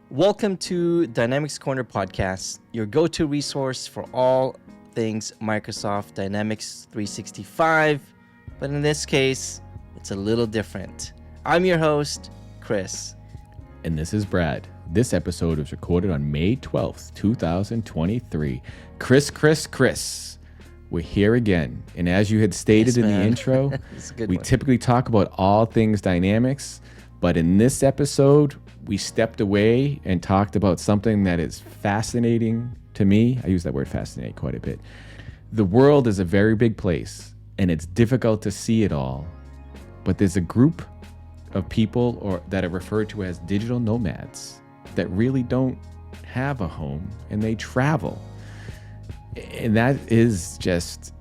Welcome to Dynamics Corner Podcast, your go-to resource for all things Microsoft Dynamics 365, but in this case, it's a little different. I'm your host, Kris. And this is Brad. This episode was recorded on May 12th, 2023. Kris. We're here again. And as you had stated in the intro, we typically talk about all things Dynamics, but in this episode, we stepped away and talked about something that is fascinating to me. I use that word fascinate quite a bit. The world is a very big place, and it's difficult to see it all, but there's a group of people that are referred to as digital nomads that really don't have a home and they travel. And that is just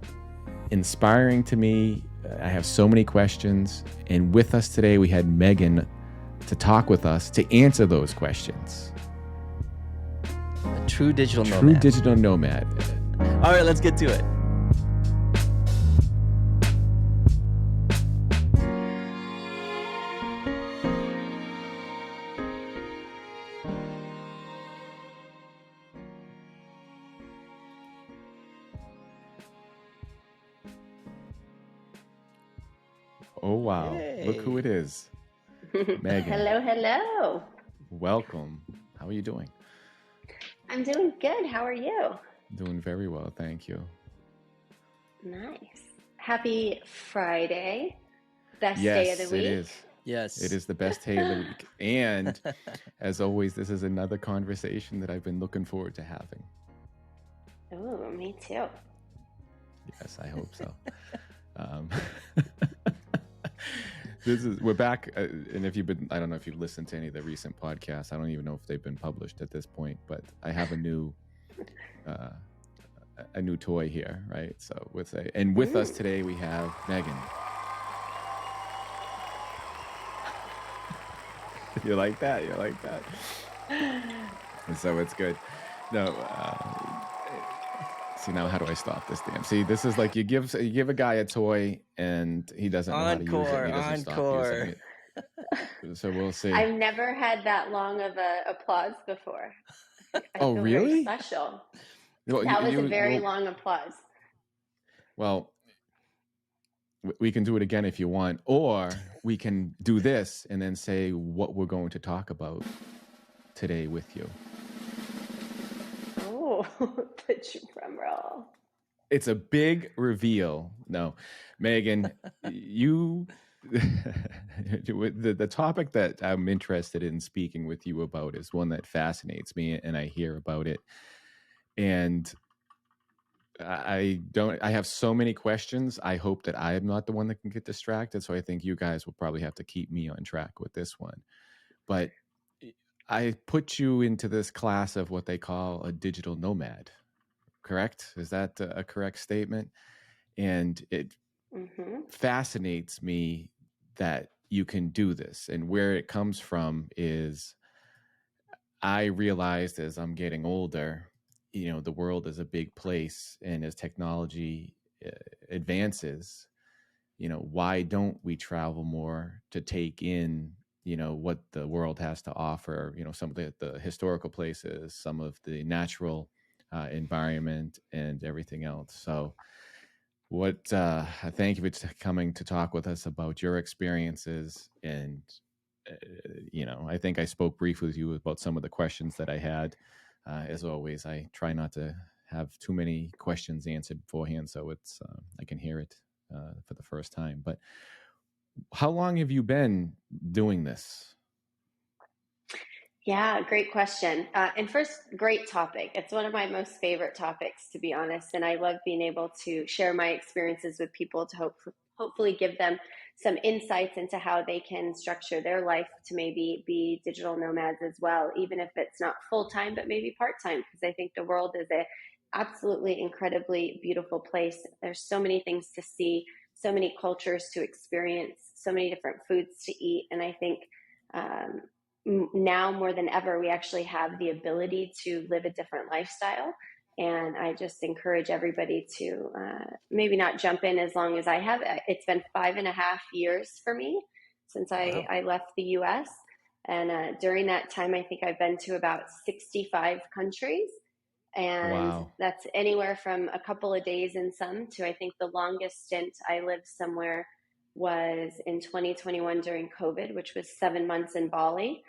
inspiring to me. I have so many questions. And with us today, we had Megan to talk with us to answer those questions. A true digital nomad. True digital nomad. All right, let's get to it. Oh, wow. Hey. Look who it is. Megan. Hello. Welcome. How are you doing? I'm doing good. How are you? Doing very well, thank you. Nice. Happy Friday. Best day of the week. It is. Yes. It is the best day of the week. And as always, this is another conversation that I've been looking forward to having. Oh, me too. Yes, I hope so. We're back, and I don't know if you've listened to any of the recent podcasts. I don't even know if they've been published at this point, but I have a new toy here, right? So with us today we have Megan. You like that? So it's good. No. See, now how do I stop this damn? See, this is like you give a guy a toy and he doesn't know how to use it. And he doesn't stop using it. So we'll see. I've never had that long of a applause before. I feel really? Very special. Well, that was a very long applause. Well, we can do it again if you want, or we can do this and then say what we're going to talk about today with you. Put your drum roll. It's a big reveal. No, Megan, you, the topic that I'm interested in speaking with you about is one that fascinates me, and I hear about it. And I have so many questions. I hope that I am not the one that can get distracted. So I think you guys will probably have to keep me on track with this one. But I put you into this class of what they call a digital nomad, correct? Is that a correct statement? And it fascinates me that you can do this. And where it comes from is I realized as I'm getting older, the world is a big place. And as technology advances, why don't we travel more to take in what the world has to offer, some of the historical places, some of the natural environment and everything else. So thank you for coming to talk with us about your experiences. And, I think I spoke briefly with you about some of the questions that I had. As always, I try not to have too many questions answered beforehand, so it's I can hear it for the first time. But how long have you been doing this? Yeah, great question. And first, great topic. It's one of my most favorite topics, to be honest. And I love being able to share my experiences with people to hopefully give them some insights into how they can structure their life to maybe be digital nomads as well, even if it's not full-time, but maybe part-time, because I think the world is a absolutely incredibly beautiful place. There's so many things to see, so many cultures to experience, so many different foods to eat. And I think now more than ever, we actually have the ability to live a different lifestyle. And I just encourage everybody to maybe not jump in as long as I have. It's been 5.5 years for me since I left the US. And during that time, I think I've been to about 65 countries. And Wow. that's anywhere from a couple of days in some to, I think the longest stint I lived somewhere was in 2021 during COVID, which was 7 months in Bali.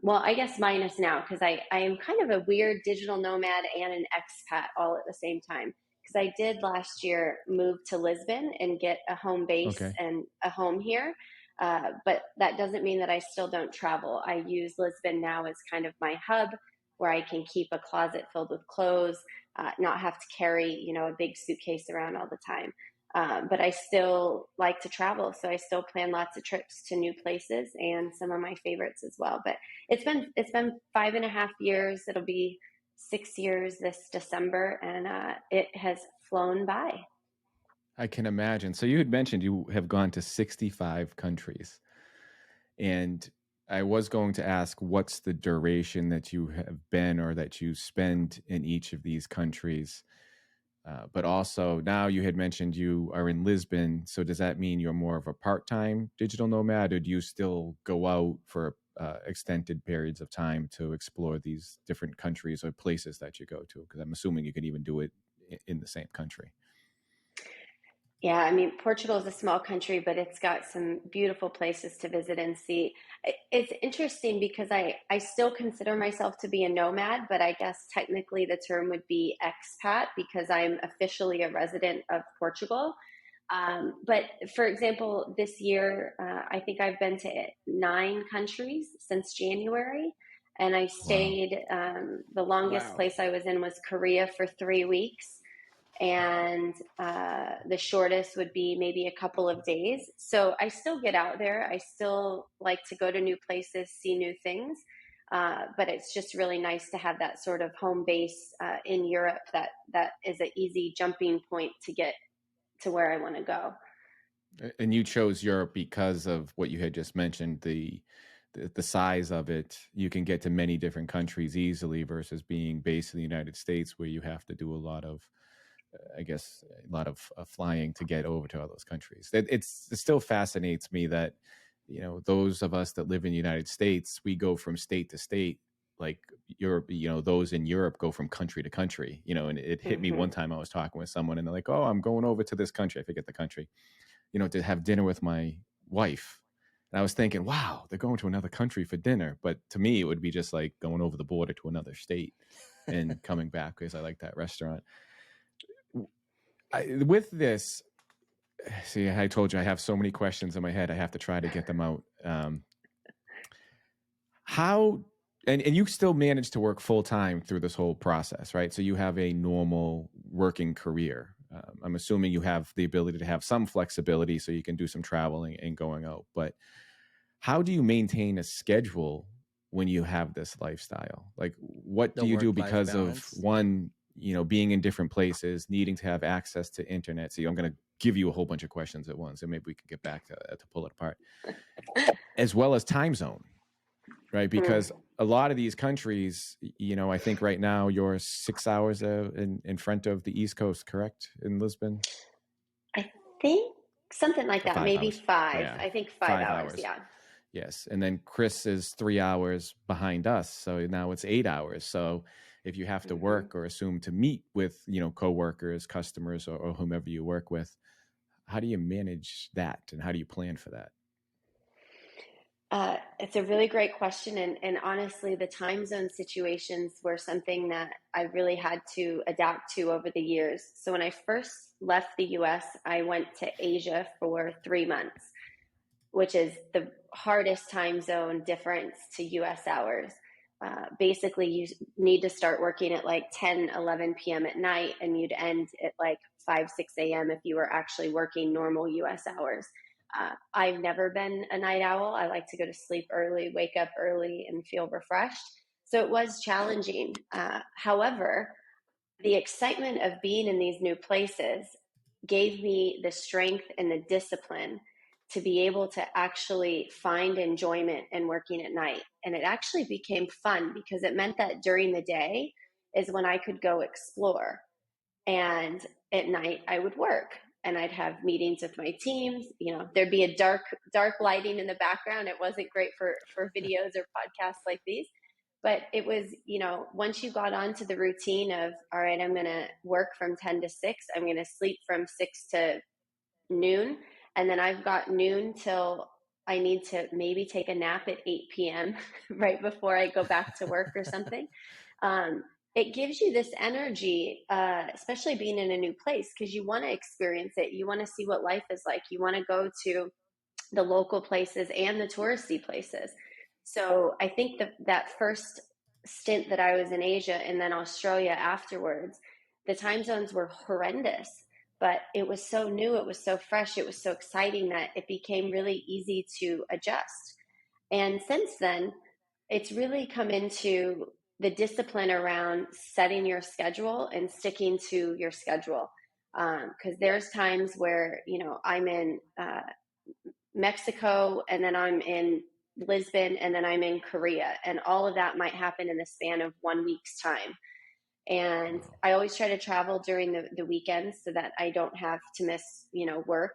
Well, I guess minus now, because I am kind of a weird digital nomad and an expat all at the same time. Because I did last year move to Lisbon and get a home base Okay. and a home here. But that doesn't mean that I still don't travel. I use Lisbon now as kind of my hub where I can keep a closet filled with clothes, not have to carry, a big suitcase around all the time. But I still like to travel, so I still plan lots of trips to new places and some of my favorites as well. But it's been 5.5 years. It'll be 6 years this December, and it has flown by. I can imagine. So you had mentioned you have gone to 65 countries. And I was going to ask, what's the duration that you have been or that you spend in each of these countries? But also, now you had mentioned you are in Lisbon. So does that mean you're more of a part-time digital nomad, or do you still go out for extended periods of time to explore these different countries or places that you go to? Because I'm assuming you can even do it in the same country. Yeah, I mean, Portugal is a small country, but it's got some beautiful places to visit and see. It's interesting because I still consider myself to be a nomad, but I guess technically the term would be expat because I'm officially a resident of Portugal. But for example, this year, I think I've been to 9 countries since January. And I Wow. stayed, the longest Wow. place I was in was Korea for 3 weeks, and the shortest would be maybe a couple of days. So I still get out there. I still like to go to new places, see new things. But it's just really nice to have that sort of home base in Europe that is an easy jumping point to get to where I want to go. And you chose Europe because of what you had just mentioned, the size of it. You can get to many different countries easily versus being based in the United States, where you have to do a lot of, I guess, a lot of flying to get over to all those countries. It still fascinates me that, those of us that live in the United States, we go from state to state. Like Europe, those in Europe go from country to country, and it hit me Mm-hmm. one time. I was talking with someone and they're like, "Oh, I'm going over to this country." I forget the country, to have dinner with my wife. And I was thinking, wow, they're going to another country for dinner. But to me, it would be just like going over the border to another state and coming back because I like that restaurant. With this, see, I told you I have so many questions in my head. I have to try to get them out. How, and you still manage to work full time through this whole process, right? So you have a normal working career. I'm assuming you have the ability to have some flexibility so you can do some traveling and going out. But how do you maintain a schedule when you have this lifestyle? Like, what The do you do work-life because balance. of one, being in different places, needing to have access to internet? So I'm going to give you a whole bunch of questions at once, and maybe we can get back to pull it apart, as well as time zone, right? Because a lot of these countries, I think right now you're 6 hours in front of the East Coast, correct? In Lisbon? I think something like Or that, 5 maybe hours. five. Yeah. I think 5 hours. 5 hours. Yeah. Yes. And then Kris is 3 hours behind us. So now it's 8 hours. So if you have to Mm-hmm. work or assume to meet with, coworkers, customers, or whomever you work with, how do you manage that? And how do you plan for that? It's a really great question. And honestly, the time zone situations were something that I really had to adapt to over the years. So when I first left the US, I went to Asia for 3 months, which is the hardest time zone difference to US hours. Basically, you need to start working at like 10, 11 p.m. at night, and you'd end at like 5, 6 a.m. if you were actually working normal US hours. I've never been a night owl. I like to go to sleep early, wake up early, and feel refreshed. So it was challenging. However, the excitement of being in these new places gave me the strength and the discipline to be able to actually find enjoyment in working at night. And it actually became fun because it meant that during the day is when I could go explore. And at night I would work. and I'd have meetings with my teams. You know, there'd be a dark lighting in the background. It wasn't great for videos or podcasts like these, but it was, you know, once you got onto the routine of, all right, I'm going to work from 10 to 6, I'm going to sleep from 6 to noon, and then I've got noon till I need to maybe take a nap at 8 p.m. right before I go back to work or something. It gives you this energy, especially being in a new place, because you want to experience it. You want to see what life is like. You want to go to the local places and the touristy places. So I think that first stint that I was in Asia and then Australia afterwards, the time zones were horrendous, but it was so new, it was so fresh, it was so exciting that it became really easy to adjust. And since then, it's really come into the discipline around setting your schedule and sticking to your schedule. Because there's times where, you know, I'm in Mexico, and then I'm in Lisbon, and then I'm in Korea, and all of that might happen in the span of 1 week's time. And I always try to travel during the weekends so that I don't have to miss, you know, work.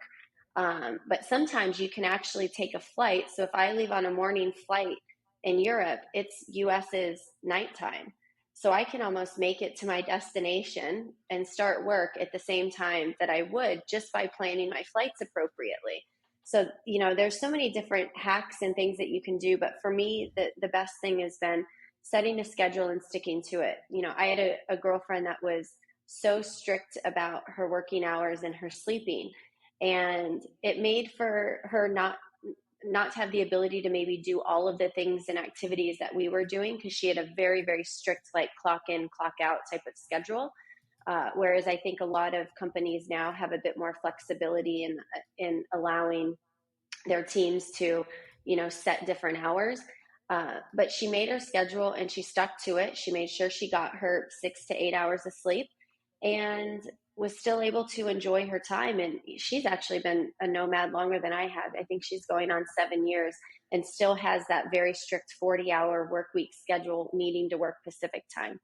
But sometimes you can actually take a flight. So if I leave on a morning flight in Europe, it's US's nighttime. So I can almost make it to my destination and start work at the same time that I would, just by planning my flights appropriately. So, you know, there's so many different hacks and things that you can do. But for me, the best thing has been setting a schedule and sticking to it. You know, I had a girlfriend that was so strict about her working hours and her sleeping, and it made for her not to have the ability to maybe do all of the things and activities that we were doing, because she had a very, very strict, like, clock in, clock out type of schedule. Whereas I think a lot of companies now have a bit more flexibility in allowing their teams to, you know, set different hours. But she made her schedule and she stuck to it. She made sure she got her 6 to 8 hours of sleep and was still able to enjoy her time. And she's actually been a nomad longer than I have. I think she's going on 7 years and still has that very strict 40-hour work week schedule, needing to work Pacific time.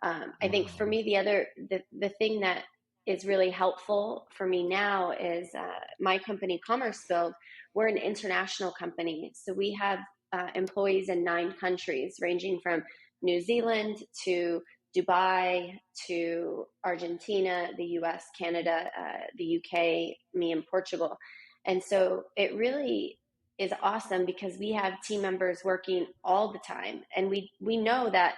I think for me, the thing that is really helpful for me now is my company, Commerce Build. We're an international company. So we have employees in 9 countries, ranging from New Zealand to Dubai to Argentina, the US, Canada, the UK, me, and Portugal. And so it really is awesome because we have team members working all the time. And we know that,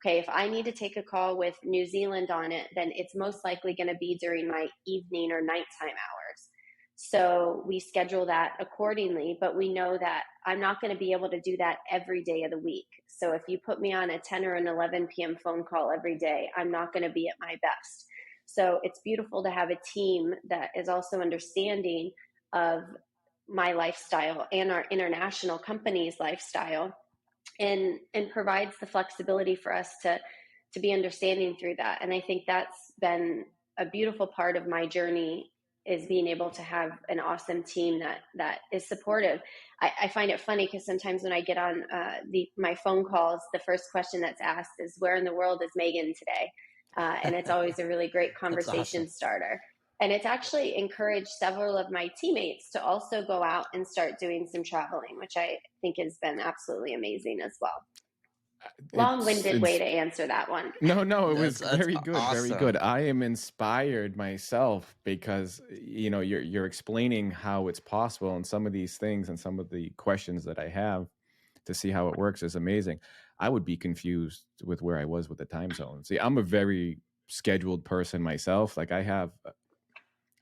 okay, if I need to take a call with New Zealand on it, then it's most likely going to be during my evening or nighttime hours. So we schedule that accordingly, but we know that I'm not going to be able to do that every day of the week. So if you put me on a 10 or an 11 p.m. phone call every day, I'm not going to be at my best. So it's beautiful to have a team that is also understanding of my lifestyle and our international company's lifestyle, and provides the flexibility for us to be understanding through that. And I think that's been a beautiful part of my journey, is being able to have an awesome team that is supportive. I find it funny because sometimes when I get on my phone calls, the first question that's asked is, where in the world is Megan today? And it's always a really great conversation starter. And it's actually encouraged several of my teammates to also go out and start doing some traveling, which I think has been absolutely amazing as well. Long-winded way to answer that one. No, it was That's very good, very awesome. good. I am inspired myself because, you know, you're explaining how it's possible, and some of these things and some of the questions that I have to see how it works is amazing. I would be confused with where I was with the time zone. See, I'm a very scheduled person myself. Like, I have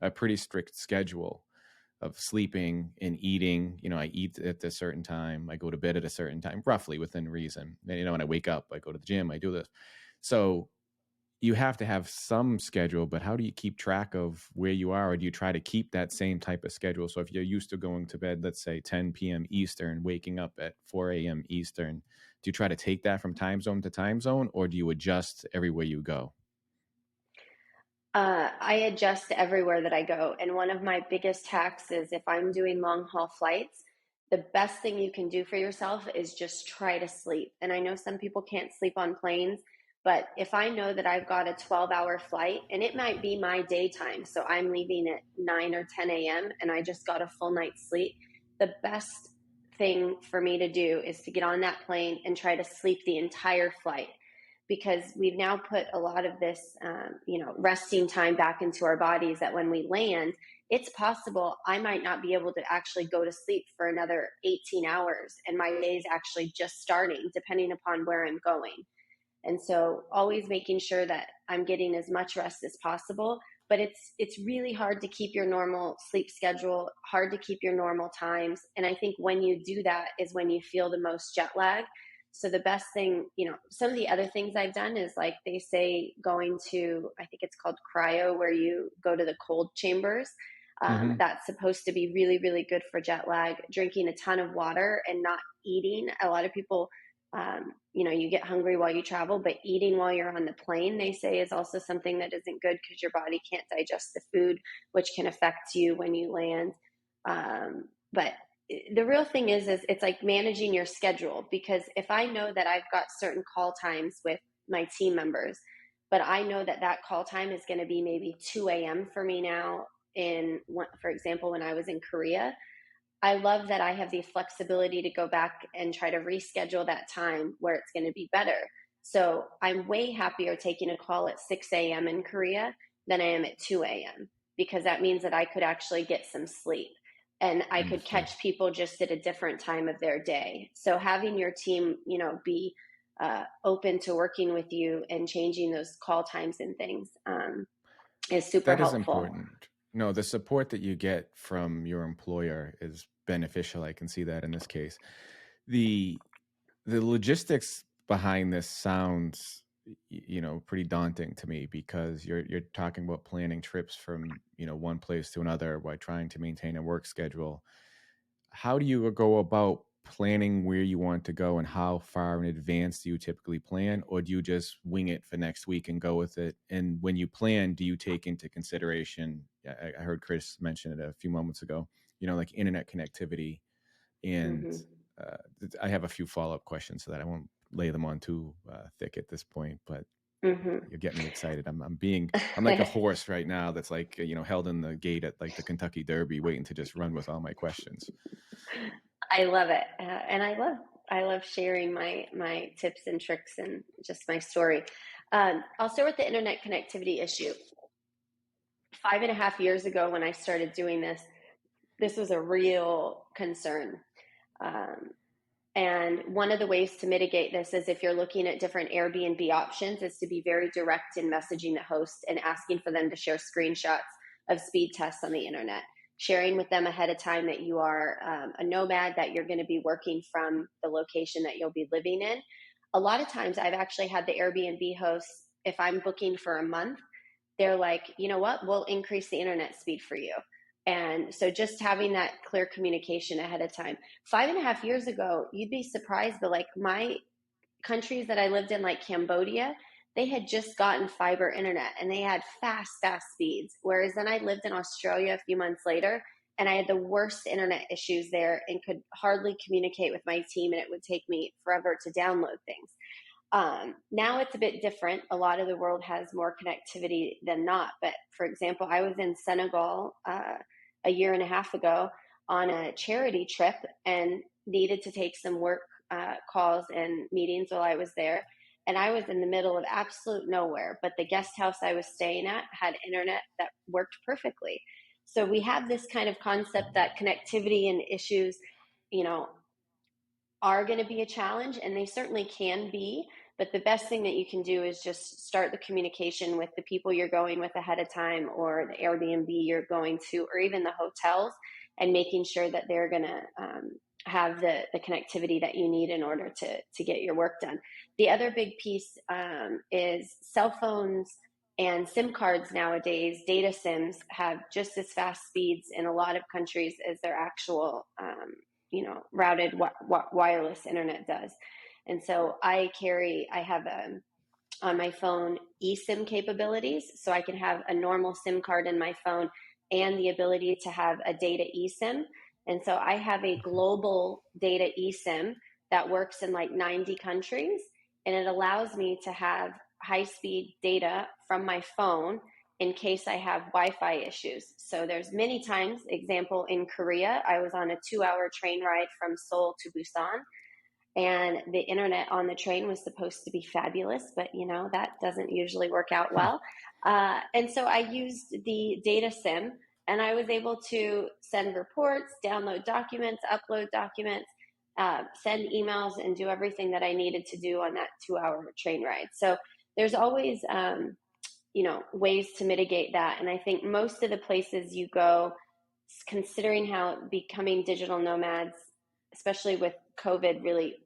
a pretty strict schedule of sleeping and eating. You know, I eat at a certain time, I go to bed at a certain time, roughly within reason. And, you know, when I wake up, I go to the gym, I do this. So you have to have some schedule, but how do you keep track of where you are? Or do you try to keep that same type of schedule? So if you're used to going to bed, let's say 10 p.m. Eastern, waking up at 4 a.m. Eastern, do you try to take that from time zone to time zone, or do you adjust everywhere you go? I adjust everywhere that I go. And one of my biggest hacks is, if I'm doing long haul flights, the best thing you can do for yourself is just try to sleep. And I know some people can't sleep on planes, But if I know that I've got a 12-hour flight, and it might be my daytime, so I'm leaving at 9 or 10 a.m. and I just got a full night's sleep, the best thing for me to do is to get on that plane and try to sleep the entire flight, because we've now put a lot of this, resting time back into our bodies, that when we land, it's possible I might not be able to actually go to sleep for another 18 hours, and my day is actually just starting, depending upon where I'm going. And so always making sure that I'm getting as much rest as possible. But it's really hard to keep your normal sleep schedule, hard to keep your normal times. And I think when you do that is when you feel the most jet lag. So the best thing, some of the other things I've done is, like they say, going to, I think it's called cryo, where you go to the cold chambers. That's supposed to be really, really good for jet lag. Drinking a ton of water and not eating. A lot of people, you get hungry while you travel, but eating while you're on the plane, they say, is also something that isn't good, because your body can't digest the food, which can affect you when you land. But the real thing is it's like managing your schedule, because if I know that I've got certain call times with my team members, but I know that that call time is going to be maybe 2 a.m. for me now, for example, when I was in Korea, I love that I have the flexibility to go back and try to reschedule that time where it's going to be better. So I'm way happier taking a call at 6 a.m. in Korea than I am at 2 a.m., because that means that I could actually get some sleep, and I could catch people just at a different time of their day. So having your team, be open to working with you and changing those call times and things is super helpful. That is important. No, the support that you get from your employer is beneficial. I can see that in this case. The logistics behind this sounds, pretty daunting to me, because you're talking about planning trips from, one place to another while trying to maintain a work schedule. How do you go about planning where you want to go, and how far in advance do you typically plan, or do you just wing it for next week and go with it? And when you plan, do you take into consideration, I heard Kris mention it a few moments ago, like internet connectivity, and I have a few follow-up questions, so that I won't lay them on too thick at this point, but you're getting me excited. I'm like a horse right now that's like, held in the gate at like the Kentucky Derby, waiting to just run with all my questions. I love it. And I love sharing my tips and tricks and just my story. I'll start with the internet connectivity issue. 5.5 years ago, when I started doing this was a real concern. And one of the ways to mitigate this is, if you're looking at different Airbnb options, is to be very direct in messaging the host and asking for them to share screenshots of speed tests on the internet, sharing with them ahead of time that you are a nomad, that you're going to be working from the location that you'll be living in. A lot of times I've actually had the Airbnb hosts, if I'm booking for a month, they're like, you know what, we'll increase the internet speed for you. And so just having that clear communication ahead of time. 5.5 years ago, you'd be surprised, but like my countries that I lived in, like Cambodia, they had just gotten fiber internet and they had fast speeds. Whereas then I lived in Australia a few months later, and I had the worst internet issues there and could hardly communicate with my team, and it would take me forever to download things. Now it's a bit different. A lot of the world has more connectivity than not. But for example, I was in Senegal a year and a half ago on a charity trip and needed to take some work calls and meetings while I was there. And I was in the middle of absolute nowhere, but the guest house I was staying at had internet that worked perfectly. So we have this kind of concept that connectivity and issues, are going to be a challenge, and they certainly can be. But the best thing that you can do is just start the communication with the people you're going with ahead of time, or the Airbnb you're going to, or even the hotels, and making sure that they're going to have the connectivity that you need in order to get your work done. The other big piece is cell phones and SIM cards nowadays. Data SIMs have just as fast speeds in a lot of countries as their actual routed wireless internet does. And so I have on my phone eSIM capabilities, so I can have a normal SIM card in my phone and the ability to have a data eSIM. And so I have a global data eSIM that works in like 90 countries, and it allows me to have high-speed data from my phone in case I have Wi-Fi issues. So there's many times, example, in Korea, I was on a 2-hour train ride from Seoul to Busan, and the internet on the train was supposed to be fabulous, but that doesn't usually work out well. And so I used the data SIM, and I was able to send reports, download documents, upload documents, send emails, and do everything that I needed to do on that 2-hour train ride. So there's always ways to mitigate that. And I think most of the places you go, considering how becoming digital nomads, especially with COVID, really,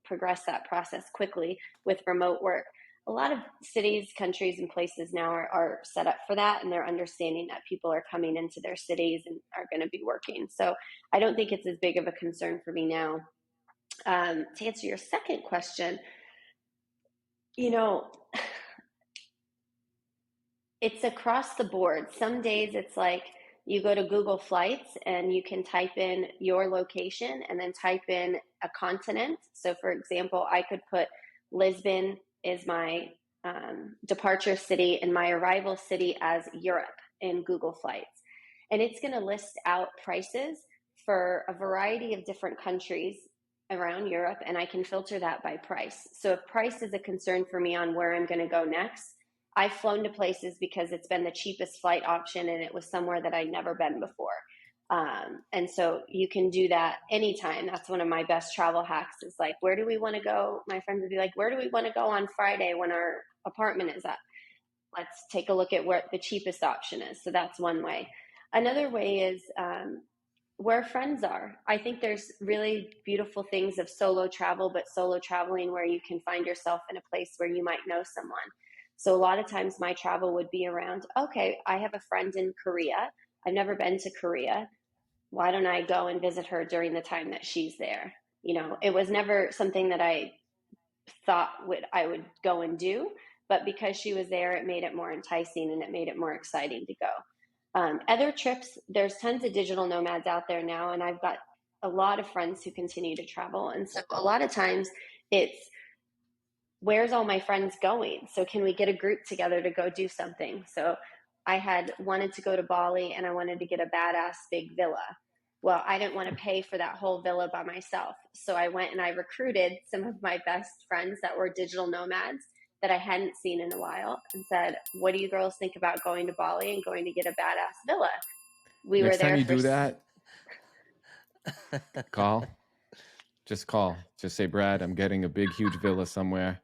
progressed that process quickly with remote work. A lot of cities, countries, and places now are set up for that, and they're understanding that people are coming into their cities and are going to be working. So I don't think it's as big of a concern for me now. To answer your second question, it's across the board. Some days it's like you go to Google Flights and you can type in your location and then type in a continent. So for example, I could put Lisbon is my departure city and my arrival city as Europe in Google Flights. And it's going to list out prices for a variety of different countries around Europe, and I can filter that by price. So if price is a concern for me on where I'm going to go next, I've flown to places because it's been the cheapest flight option and it was somewhere that I'd never been before. And so you can do that anytime. That's one of my best travel hacks is like, where do we want to go? My friends would be like, where do we want to go on Friday when our apartment is up? Let's take a look at where the cheapest option is. So that's one way. Another way is where friends are. I think there's really beautiful things of solo travel, but solo traveling where you can find yourself in a place where you might know someone. So a lot of times my travel would be around, okay, I have a friend in Korea. I've never been to Korea. Why don't I go and visit her during the time that she's there? It was never something that I thought I would go and do, but because she was there, it made it more enticing and it made it more exciting to go. Other trips, there's tons of digital nomads out there now, and I've got a lot of friends who continue to travel. And so a lot of times it's, where's all my friends going? So can we get a group together to go do something? So I had wanted to go to Bali and I wanted to get a badass big villa. Well, I didn't want to pay for that whole villa by myself. So I went and I recruited some of my best friends that were digital nomads that I hadn't seen in a while and said, what do you girls think about going to Bali and going to get a badass villa? We Next were there time you for do that, just call. Just say, Brad, I'm getting a big, huge villa somewhere.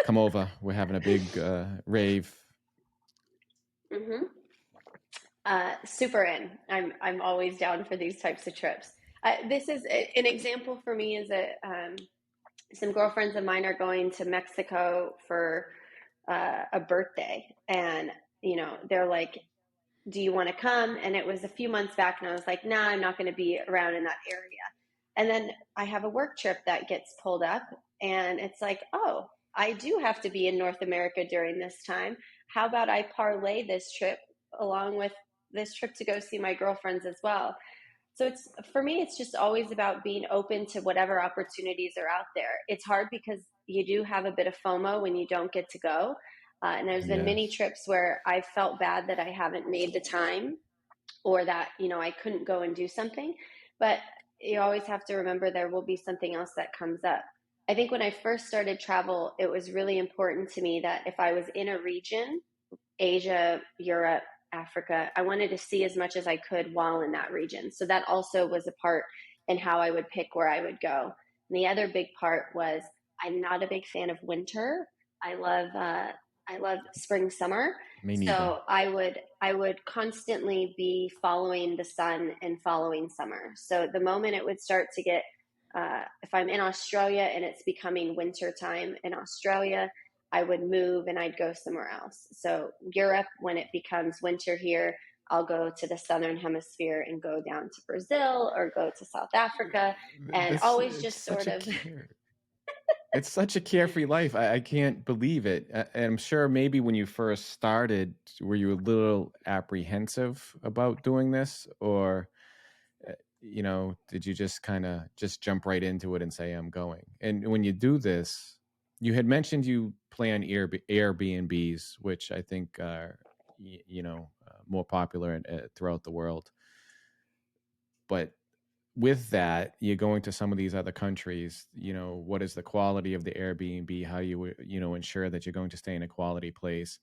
Come over. We're having a big rave. Mm-hmm. Super in. I'm always down for these types of trips. This is an example for me. Is that some girlfriends of mine are going to Mexico for a birthday, and they're like, "Do you want to come?" And it was a few months back, and I was like, "Nah, I'm not going to be around in that area." And then I have a work trip that gets pulled up, and it's like, "Oh, I do have to be in North America during this time. How about I parlay this trip along with this trip to go see my girlfriends as well?" So for me, it's just always about being open to whatever opportunities are out there. It's hard because you do have a bit of FOMO when you don't get to go. And there's been many trips where I felt bad that I haven't made the time or that, I couldn't go and do something. But you always have to remember there will be something else that comes up. I think when I first started travel, it was really important to me that if I was in a region, Asia, Europe, Africa, I wanted to see as much as I could while in that region. So that also was a part in how I would pick where I would go. And the other big part was I'm not a big fan of winter. I love spring, summer. Me neither. So I would constantly be following the sun and following summer. So the moment it would start to get, if I'm in Australia and it's becoming winter time in Australia, I would move and I'd go somewhere else. So Europe, when it becomes winter here, I'll go to the Southern Hemisphere and go down to Brazil or go to South Africa, and always just sort of. It's such a carefree life. I can't believe it. And I'm sure maybe when you first started, were you a little apprehensive about doing this? Or, did you just kind of just jump right into it and say, I'm going? And when you do this, You had mentioned you plan Airbnbs, which I think are, more popular throughout the world. But with that, you're going to some of these other countries. What is the quality of the Airbnb? How do you ensure that you're going to stay in a quality place?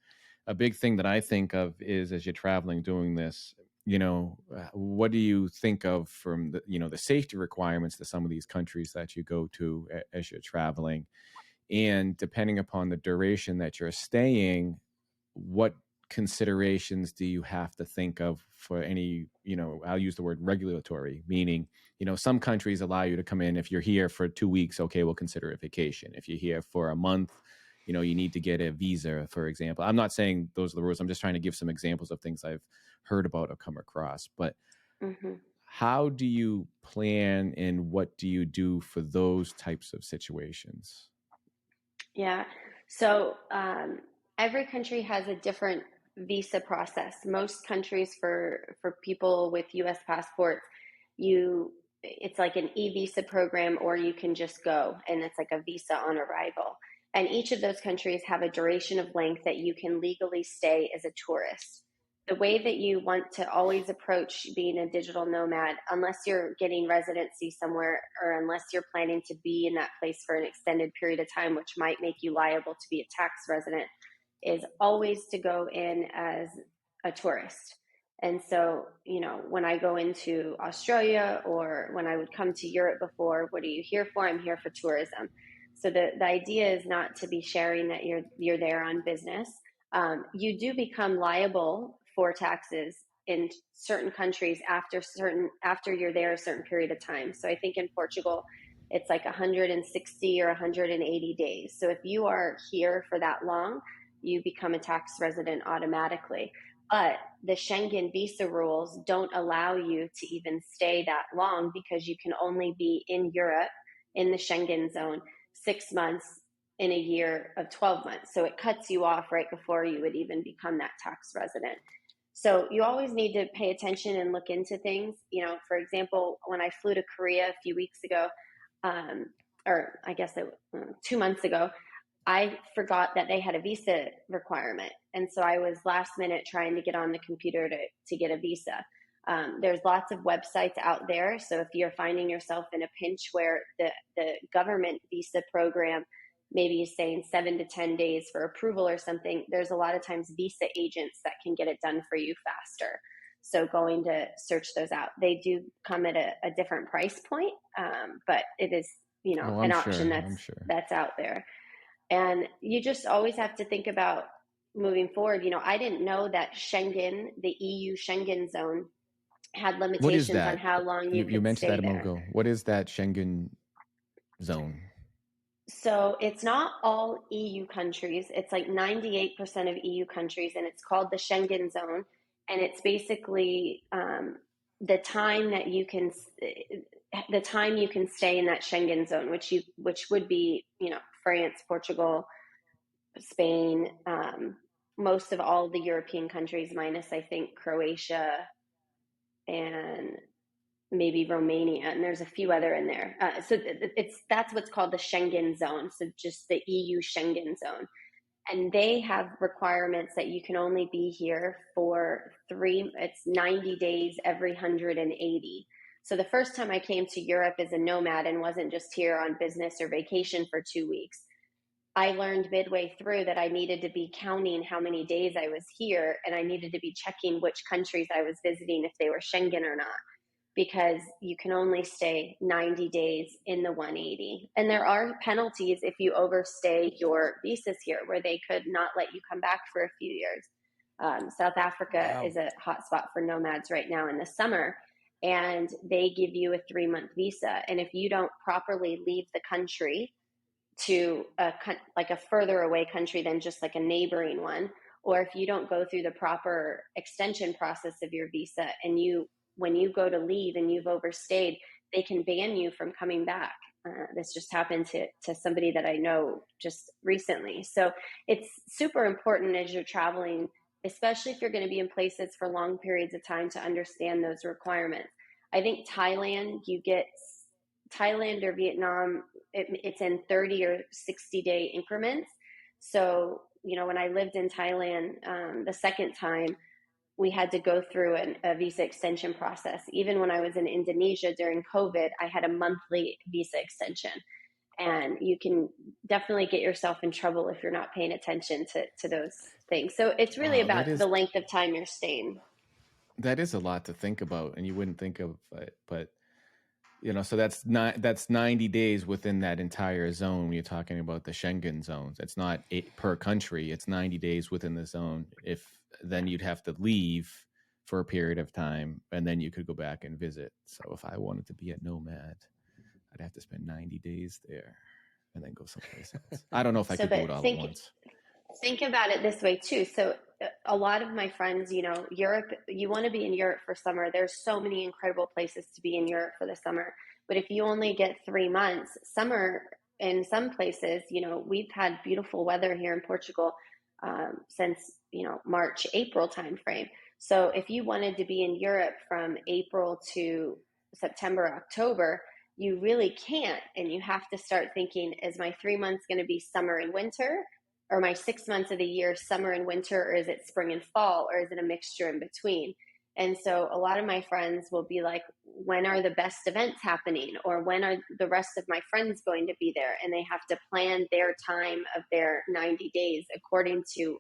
A big thing that I think of is, as you're traveling doing this, what do you think of from the safety requirements to some of these countries that you go to as you're traveling? And depending upon the duration that you're staying, what considerations do you have to think of for any, I'll use the word regulatory, meaning, some countries allow you to come in. If you're here for 2 weeks, okay, we'll consider it vacation. If you're here for a month, you need to get a visa, for example. I'm not saying those are the rules. I'm just trying to give some examples of things I've heard about or come across. But how do you plan, and what do you do for those types of situations? Yeah. So every country has a different visa process. Most countries for people with U.S. passports, it's like an e-visa program, or you can just go, and it's like a visa on arrival. And each of those countries have a duration of length that you can legally stay as a tourist. The way that you want to always approach being a digital nomad, unless you're getting residency somewhere, or unless you're planning to be in that place for an extended period of time, which might make you liable to be a tax resident, is always to go in as a tourist. And so, when I go into Australia, or when I would come to Europe before, what are you here for? I'm here for tourism. So the idea is not to be sharing that you're there on business. You do become liable for taxes in certain countries after you're there a certain period of time. So I think in Portugal, it's like 160 or 180 days. So if you are here for that long, you become a tax resident automatically. But the Schengen visa rules don't allow you to even stay that long, because you can only be in Europe, in the Schengen zone, 6 months in a year of 12 months. So it cuts you off right before you would even become that tax resident. So you always need to pay attention and look into things. For example, when I flew to Korea a few weeks ago, or I guess 2 months ago, I forgot that they had a visa requirement. And so I was last minute trying to get on the computer to get a visa. There's lots of websites out there. So if you're finding yourself in a pinch where the government visa program maybe is saying 7 to 10 days for approval or something, there's a lot of times visa agents that can get it done for you faster. So going to search those out. They do come at a different price point, but it is, an option that's out there. And you just always have to think about moving forward. I didn't know that Schengen, the EU Schengen zone, had limitations on how long you could mentioned stay that a moment there. ago. What is that Schengen zone? So it's not all EU countries. It's like 98% of EU countries, and it's called the Schengen zone. And it's basically the time you can stay in that Schengen zone, which would be, France, Portugal, Spain, most of all the European countries, minus I think Croatia and maybe Romania, and there's a few other in there. So that's what's called the Schengen zone. So just the EU Schengen zone. And they have requirements that you can only be here for it's 90 days every 180. So the first time I came to Europe as a nomad and wasn't just here on business or vacation for 2 weeks, I learned midway through that I needed to be counting how many days I was here, and I needed to be checking which countries I was visiting, if they were Schengen or not, because you can only stay 90 days in the 180. And there are penalties if you overstay your visas here, where they could not let you come back for a few years. South Africa is a hotspot for nomads right now in the summer, and they give you a 3-month visa. And if you don't properly leave the country to a further away country than just like a neighboring one, or if you don't go through the proper extension process of your visa, and when you go to leave and you've overstayed, they can ban you from coming back. This just happened to somebody that I know just recently. So it's super important as you're traveling, especially if you're going to be in places for long periods of time, to understand those requirements. I think Thailand, you get Thailand or Vietnam, it's in 30 or 60-day increments. So, when I lived in Thailand the second time, we had to go through a visa extension process. Even when I was in Indonesia during COVID, I had a monthly visa extension. And you can definitely get yourself in trouble if you're not paying attention to those things. So it's really Wow, about the length of time you're staying. that is a lot to think about, and you wouldn't think of it, but so that's 90 days within that entire zone. When you're talking about the Schengen zones, it's not 8 per country; it's 90 days within the zone. If then you'd have to leave for a period of time, and then you could go back and visit. So if I wanted to be a nomad, I'd have to spend 90 days there and then go someplace else. I don't know if I could do it all at once. Think about it this way too. So a lot of my friends, Europe, you want to be in Europe for summer. There's so many incredible places to be in Europe for the summer. But if you only get 3 months, summer in some places, we've had beautiful weather here in Portugal since, March, April timeframe. So if you wanted to be in Europe from April to September, October, you really can't. And you have to start thinking, is my 3 months going to be summer and winter? Or my 6 months of the year, summer and winter, or is it spring and fall, or is it a mixture in between? And so a lot of my friends will be like, when are the best events happening? Or when are the rest of my friends going to be there? And they have to plan their time of their 90 days according to,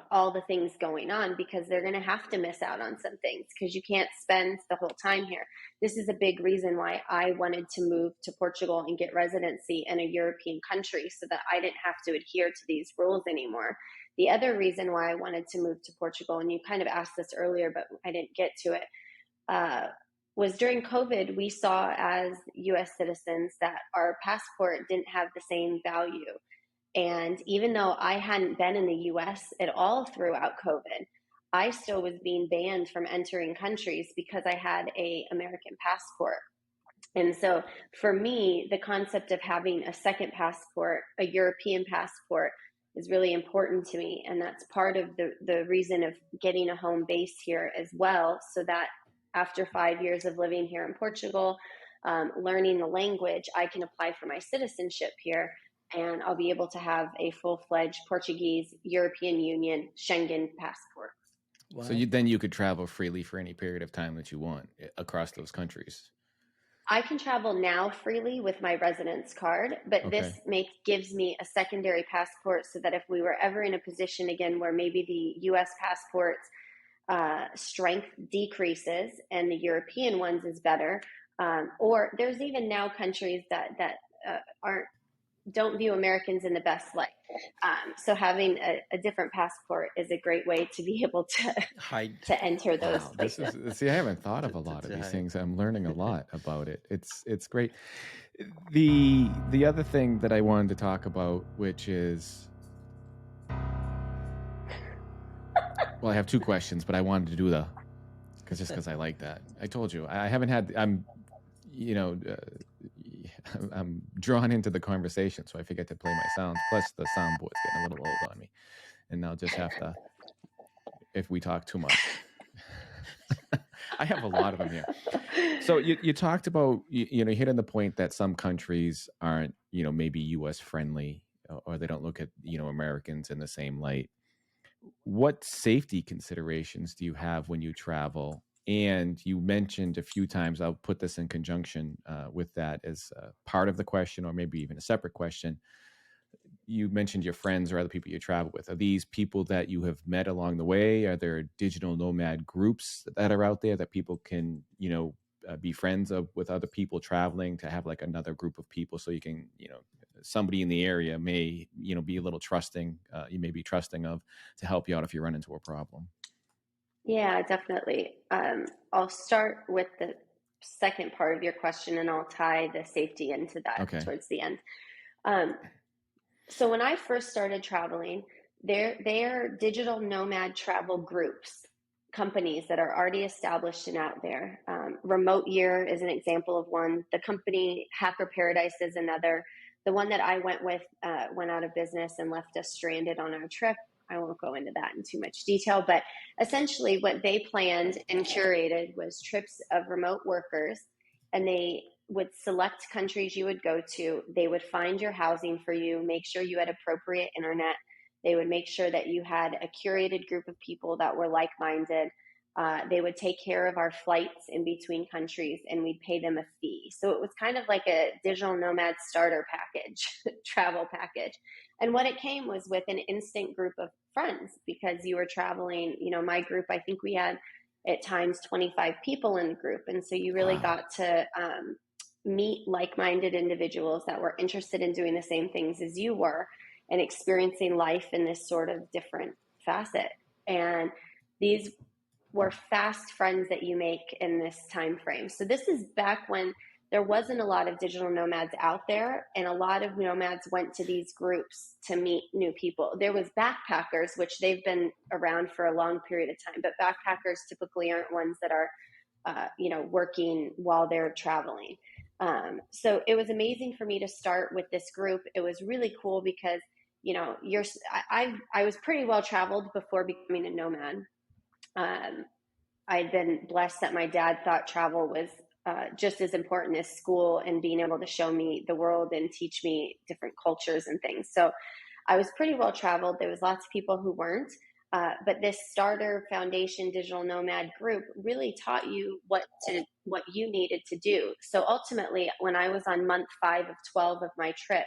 all the things going on, because they're going to have to miss out on some things because you can't spend the whole time here. This is a big reason why I wanted to move to Portugal and get residency in a European country so that I didn't have to adhere to these rules anymore. The other reason why I wanted to move to Portugal, and you kind of asked this earlier, but I didn't get to it, was during COVID, we saw as US citizens that our passport didn't have the same value. And even though I hadn't been in the US at all throughout COVID, I still was being banned from entering countries because I had an American passport. And so for me, the concept of having a second passport, a European passport, is really important to me. And that's part of the reason of getting a home base here as well, so that after 5 years of living here in Portugal, learning the language, I can apply for my citizenship here. And I'll be able to have a full-fledged Portuguese European Union Schengen passport. Wow. So then you could travel freely for any period of time that you want across those countries. I can travel now freely with my residence card, but this gives me a secondary passport so that if we were ever in a position again where maybe the U.S. passport's strength decreases and the European ones is better, or there's even now countries that don't view Americans in the best light. So having a different passport is a great way to be able to enter those places. See, I haven't thought of a lot of these things. I'm learning a lot about it. It's great. The other thing that I wanted to talk about, which is, well, I have 2 questions, but I wanted to do because I like that. I told you I haven't had. I'm drawn into the conversation, so I forget to play my sounds. Plus, the soundboard's getting a little old on me, and I'll just have to, if we talk too much. I have a lot of them here. So you talked about, you hitting the point that some countries aren't, maybe U.S. friendly, or they don't look at, Americans in the same light. What safety considerations do you have when you travel? And you mentioned a few times, I'll put this in conjunction with that as part of the question, or maybe even a separate question. You mentioned your friends or other people you travel with. Are these people that you have met along the way? Are there digital nomad groups that are out there that people can, be friends with other people traveling, to have like another group of people so you can, somebody in the area may, be a little trusting, you may be trusting of, to help you out if you run into a problem? Yeah, definitely. I'll start with the second part of your question, and I'll tie the safety into that towards the end. So when I first started traveling, they're digital nomad travel groups, companies that are already established and out there. Remote Year is an example of one. The company Hacker Paradise is another. The one that I went with went out of business and left us stranded on our trip. I won't go into that in too much detail, but essentially what they planned and curated was trips of remote workers, and they would select countries you would go to. They would find your housing for you, make sure you had appropriate internet. They would make sure that you had a curated group of people that were like-minded. They would take care of our flights in between countries, and we'd pay them a fee. So it was kind of like a digital nomad starter package, travel package. And what it came was with an instant group of friends, because you were traveling, my group, I think we had at times 25 people in the group. And so you really got to meet like-minded individuals that were interested in doing the same things as you were and experiencing life in this sort of different facet. And these were fast friends that you make in this time frame. So this is back when there wasn't a lot of digital nomads out there, and a lot of nomads went to these groups to meet new people. There was backpackers, which they've been around for a long period of time, but backpackers typically aren't ones that are working while they're traveling. So it was amazing for me to start with this group. It was really cool because I was pretty well traveled before becoming a nomad. I'd been blessed that my dad thought travel was just as important as school and being able to show me the world and teach me different cultures and things. So I was pretty well traveled. There was lots of people who weren't. But this starter foundation digital nomad group really taught you what you needed to do. So ultimately, when I was on month 5 of 12 of my trip,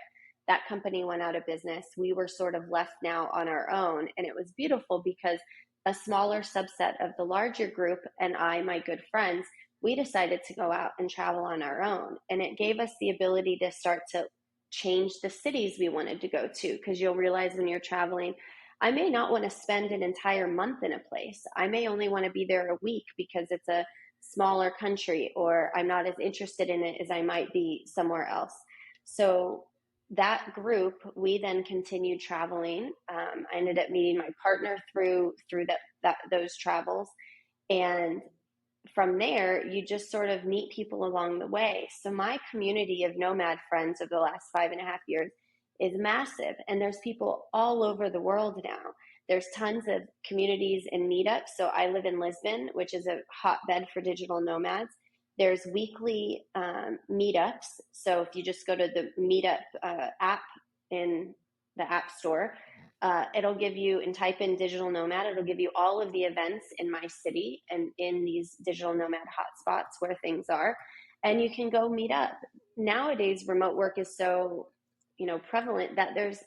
that company went out of business. We were sort of left now on our own. And it was beautiful because a smaller subset of the larger group and my good friends, we decided to go out and travel on our own. And it gave us the ability to start to change the cities we wanted to go to, because you'll realize when you're traveling, I may not want to spend an entire month in a place. I may only want to be there a week because it's a smaller country, or I'm not as interested in it as I might be somewhere else. So that group, we then continued traveling. I ended up meeting my partner through those travels. And from there, you just sort of meet people along the way. So my community of nomad friends over the last 5.5 years is massive. And there's people all over the world now. There's tons of communities and meetups. So I live in Lisbon, which is a hotbed for digital nomads. There's weekly meetups. So if you just go to the meetup app in the App Store, it'll give you, and type in digital nomad, it'll give you all of the events in my city and in these digital nomad hotspots where things are. And you can go meet up. Nowadays, remote work is so prevalent that there's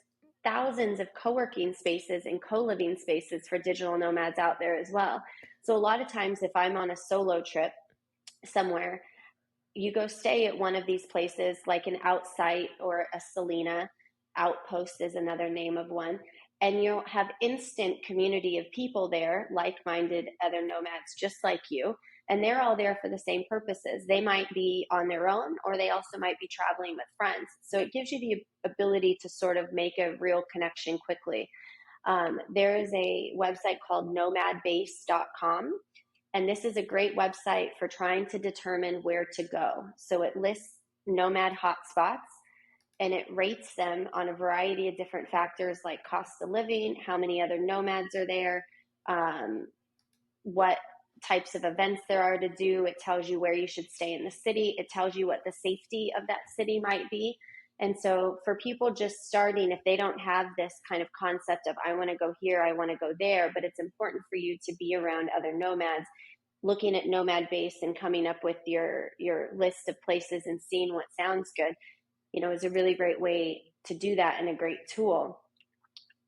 thousands of co-working spaces and co-living spaces for digital nomads out there as well. So a lot of times if I'm on a solo trip somewhere, you go stay at one of these places, like an Outsite or a Selena. Outpost is another name of one. And you'll have instant community of people there, like-minded other nomads just like you. And they're all there for the same purposes. They might be on their own, or they also might be traveling with friends. So it gives you the ability to sort of make a real connection quickly. There is a website called nomadbase.com. And this is a great website for trying to determine where to go. So it lists nomad hotspots, and it rates them on a variety of different factors like cost of living, how many other nomads are there, what types of events there are to do. It tells you where you should stay in the city. It tells you what the safety of that city might be. And so for people just starting, if they don't have this kind of concept of I want to go here, I want to go there, but it's important for you to be around other nomads, looking at Nomad Base and coming up with your list of places and seeing what sounds good, is a really great way to do that and a great tool.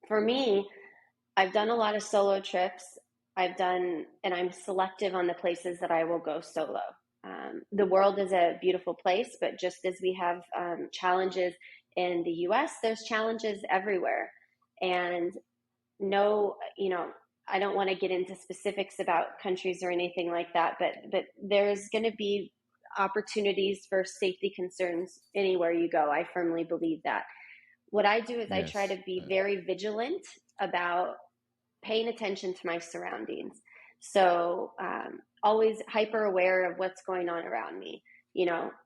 For me, I've done a lot of solo trips. And I'm selective on the places that I will go solo. The world is a beautiful place, but just as we have challenges in the US, there's challenges everywhere. And I don't want to get into specifics about countries or anything like that, but there's going to be opportunities for safety concerns anywhere you go. I firmly believe that. What I do is I try to be very vigilant about paying attention to my surroundings. So always hyper aware of what's going on around me.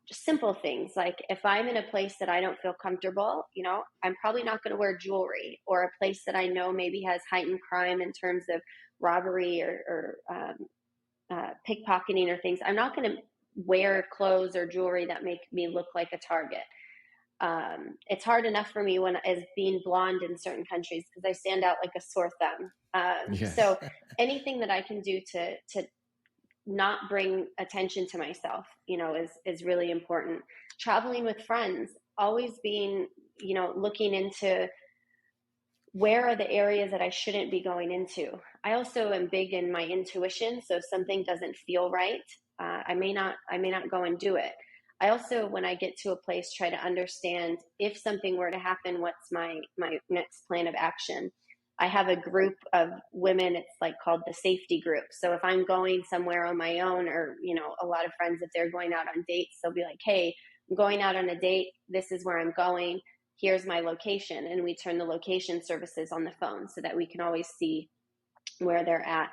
Just simple things like if I'm in a place that I don't feel comfortable, I'm probably not going to wear jewelry, or a place that I know maybe has heightened crime in terms of robbery or pickpocketing or things. I'm not going to wear clothes or jewelry that make me look like a target. It's hard enough for me as being blonde in certain countries because I stand out like a sore thumb. Yes. So anything that I can do to not bring attention to myself, is really important. Traveling with friends, always being, looking into where are the areas that I shouldn't be going into. I also am big in my intuition. So if something doesn't feel right, I may not go and do it. I also, when I get to a place, try to understand if something were to happen, what's my next plan of action. I have a group of women, it's like called the safety group. So if I'm going somewhere on my own, or, a lot of friends, if they're going out on dates, they'll be like, hey, I'm going out on a date. This is where I'm going. Here's my location. And we turn the location services on the phone so that we can always see where they're at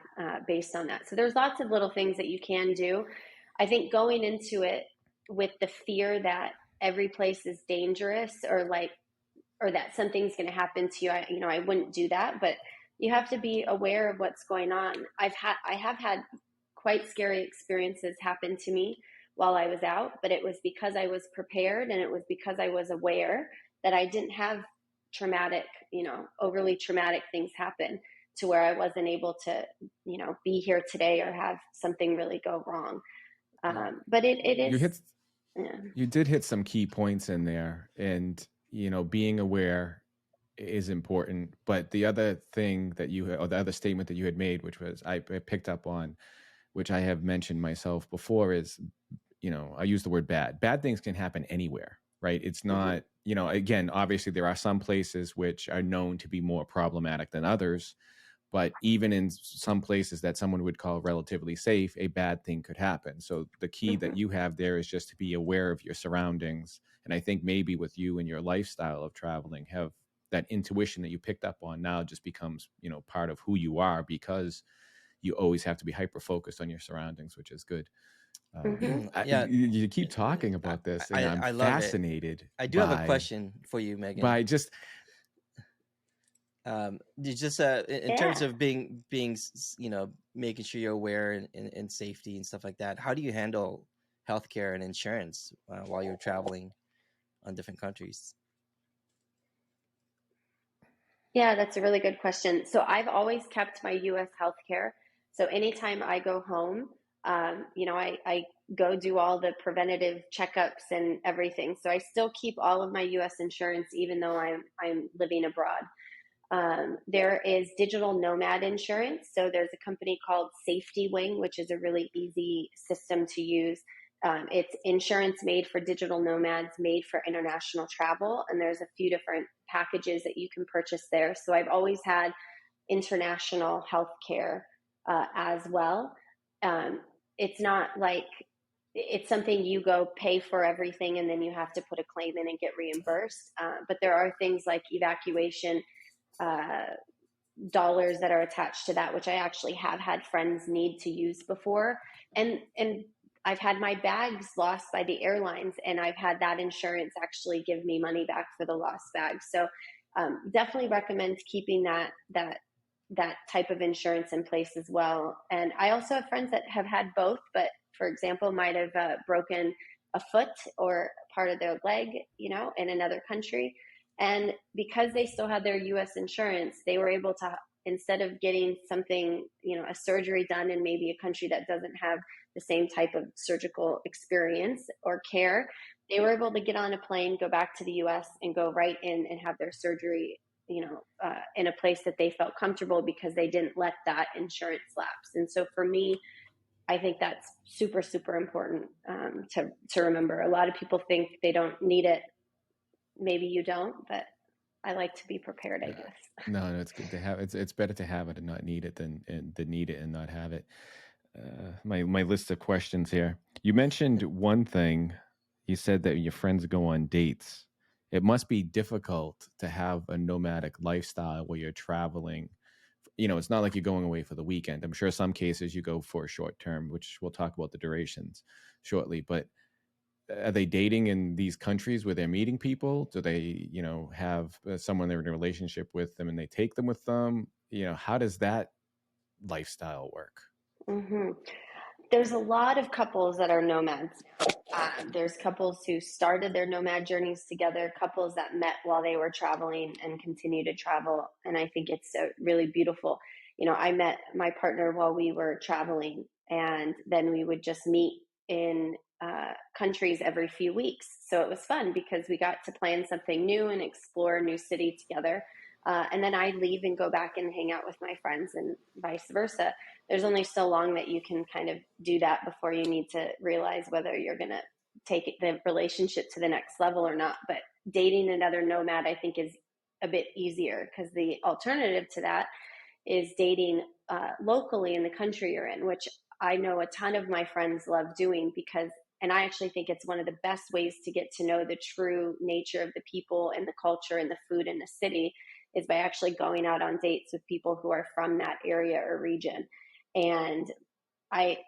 based on that. So there's lots of little things that you can do. I think going into it with the fear that every place is dangerous or that something's going to happen to you, I wouldn't do that, but you have to be aware of what's going on. I have had quite scary experiences happen to me while I was out, but it was because I was prepared, and it was because I was aware that I didn't have traumatic, overly traumatic things happen to where I wasn't able to, be here today or have something really go wrong. But it is. You did hit some key points in there, and being aware is important. But the other thing that or the other statement that you had made, which was I picked up on, which I have mentioned myself before, is I use the word bad. Bad things can happen anywhere, right? It's not, again, obviously there are some places which are known to be more problematic than others, but even in some places that someone would call relatively safe, a bad thing could happen. So the key that you have there is just to be aware of your surroundings. And I think maybe with you and your lifestyle of traveling, have that intuition that you picked up on now just becomes, part of who you are, because you always have to be hyper focused on your surroundings, which is good. Yeah, you keep talking about this, and I I'm love fascinated. it. I do have a question for you, Megan. By just in terms of being making sure you're aware and safety and stuff like that, how do you handle healthcare and insurance while you're traveling on different countries? Yeah, that's a really good question. So I've always kept my US healthcare. So anytime I go home, I go do all the preventative checkups and everything. So I still keep all of my US insurance, even though I'm living abroad. There is Digital Nomad insurance. So there's a company called Safety Wing, which is a really easy system to use. It's insurance made for digital nomads, made for international travel. And there's a few different packages that you can purchase there. So I've always had international health care as well. It's not like it's something you go pay for everything and then you have to put a claim in and get reimbursed. But there are things like evacuation dollars that are attached to that, which I actually have had friends need to use before. And I've had my bags lost by the airlines, and I've had that insurance actually give me money back for the lost bags. So definitely recommend keeping that type of insurance in place as well. And I also have friends that have had both, but for example, might have broken a foot or part of their leg, in another country. And because they still had their US insurance, they were able to, instead of getting something, a surgery done in maybe a country that doesn't have the same type of surgical experience or care, they were able to get on a plane, go back to the US, and go right in and have their surgery, in a place that they felt comfortable because they didn't let that insurance lapse. And so for me, I think that's super, super important to remember. A lot of people think they don't need it. Maybe you don't, but I like to be prepared, I guess. No, it's good to have. It's better to have it and not need it than need it and not have it. My list of questions here. You mentioned one thing. You said that your friends go on dates. It must be difficult to have a nomadic lifestyle where you're traveling. It's not like you're going away for the weekend. I'm sure some cases you go for a short term, which we'll talk about the durations shortly. But are they dating in these countries where they're meeting people? Do they, have someone they're in a relationship with them and they take them with them? How does that lifestyle work? Mm-hmm. There's a lot of couples that are nomads. There's couples who started their nomad journeys together, couples that met while they were traveling and continue to travel. And I think it's really beautiful. I met my partner while we were traveling, and then we would just meet in countries every few weeks. So it was fun because we got to plan something new and explore a new city together. And then I'd leave and go back and hang out with my friends and vice versa. There's only so long that you can kind of do that before you need to realize whether you're going to take the relationship to the next level or not. But dating another nomad, I think, is a bit easier, because the alternative to that is dating locally in the country you're in, which I know a ton of my friends love doing, and I actually think it's one of the best ways to get to know the true nature of the people and the culture and the food in the city, is by actually going out on dates with people who are from that area or region. And I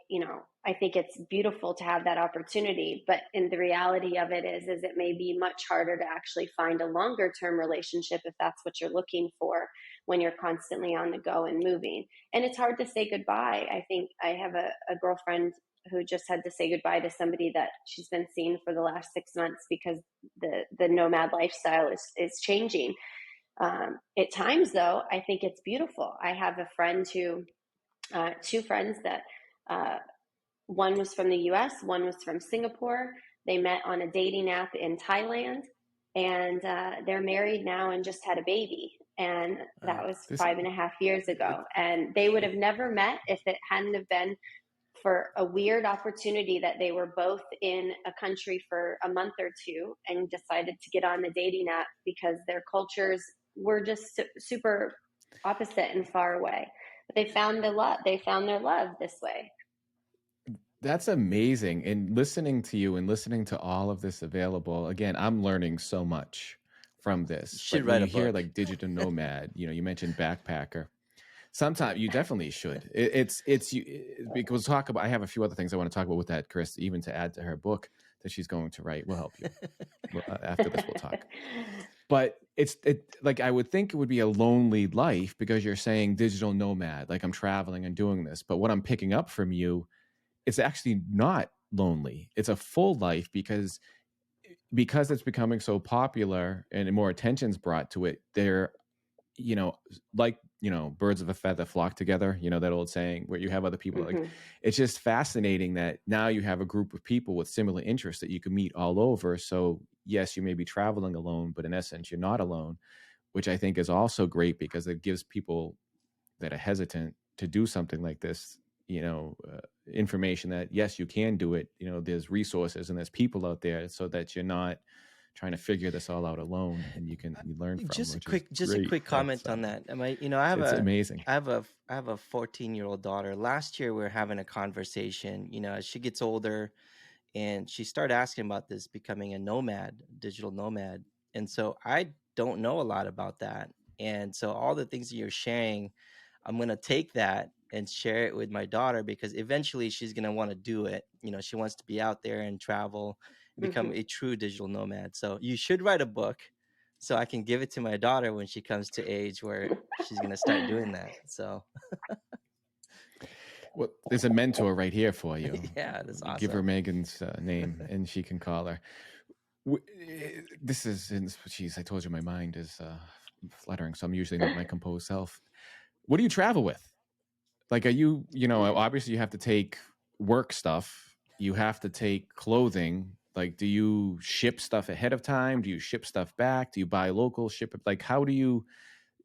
think it's beautiful to have that opportunity, but in the reality of it is it may be much harder to actually find a longer term relationship if that's what you're looking for when you're constantly on the go and moving. And it's hard to say goodbye. I think I have a girlfriend who just had to say goodbye to somebody that she's been seeing for the last 6 months because the nomad lifestyle is changing. At times, though, I think it's beautiful. I have a friend two friends that one was from the US, one was from Singapore. They met on a dating app in Thailand, and they're married now and just had a baby. And that was 5.5 years ago. And they would have never met if it hadn't have been for a weird opportunity that they were both in a country for a month or two and decided to get on the dating app because their cultures were just super opposite and far away. But they found their love this way. That's amazing. And listening to you and listening to all of this available, again, I'm learning so much from this. You should But when write you a hear book. like digital nomad, you mentioned backpacker. Sometimes you definitely should. It's because I have a few other things I want to talk about with that, Kris, even to add to her book that she's going to write. We'll help you. After this, we'll talk. But like I would think it would be a lonely life because you're saying digital nomad, like I'm traveling and doing this. But what I'm picking up from you, it's actually not lonely. It's a full life because it's becoming so popular and more attention's brought to it. There, birds of a feather flock together, that old saying where you have other people. Mm-hmm. Like, it's just fascinating that now you have a group of people with similar interests that you can meet all over. So yes, you may be traveling alone, but in essence, you're not alone, which I think is also great because it gives people that are hesitant to do something like this, information that yes, you can do it. There's resources and there's people out there so that you're not trying to figure this all out alone, and you learn from. Just a quick comment on that. It's amazing. I have a 14-year-old daughter. Last year we were having a conversation, as she gets older, and she started asking about this becoming a nomad, digital nomad. And so I don't know a lot about that. And so all the things that you're sharing, I'm going to take that and share it with my daughter because eventually she's going to want to do it. She wants to be out there and travel, become a true digital nomad. So you should write a book so I can give it to my daughter when she comes to age where she's going to start doing that. So well, there's a mentor right here for you. Yeah, that's awesome. Give her Megan's name and she can call her. This is, geez, I told you my mind is fluttering, so I'm usually not my composed self. What do you travel with? Like, are you, obviously you have to take work stuff. You have to take clothing. Like, do you ship stuff ahead of time? Do you ship stuff back? Do you buy local, ship it? Like, how do you,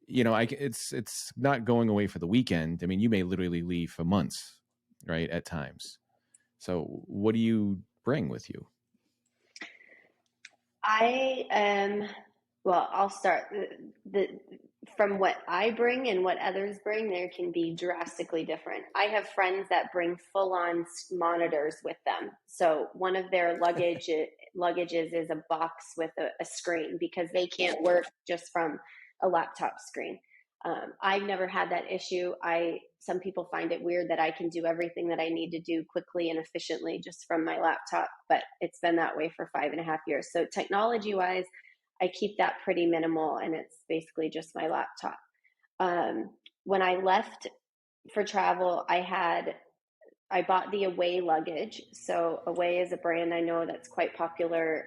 it's not going away for the weekend. I mean, you may literally leave for months, right? At times. So what do you bring with you? I'll start. From what I bring and what others bring, there can be drastically different. I have friends that bring full-on monitors with them. So one of their luggages is a box with a screen because they can't work just from a laptop screen. I've never had that issue. Some people find it weird that I can do everything that I need to do quickly and efficiently just from my laptop, but it's been that way for 5.5 years. So technology-wise, I keep that pretty minimal, and it's basically just my laptop. When I left for travel, I had I bought the Away luggage. So Away is a brand I know that's quite popular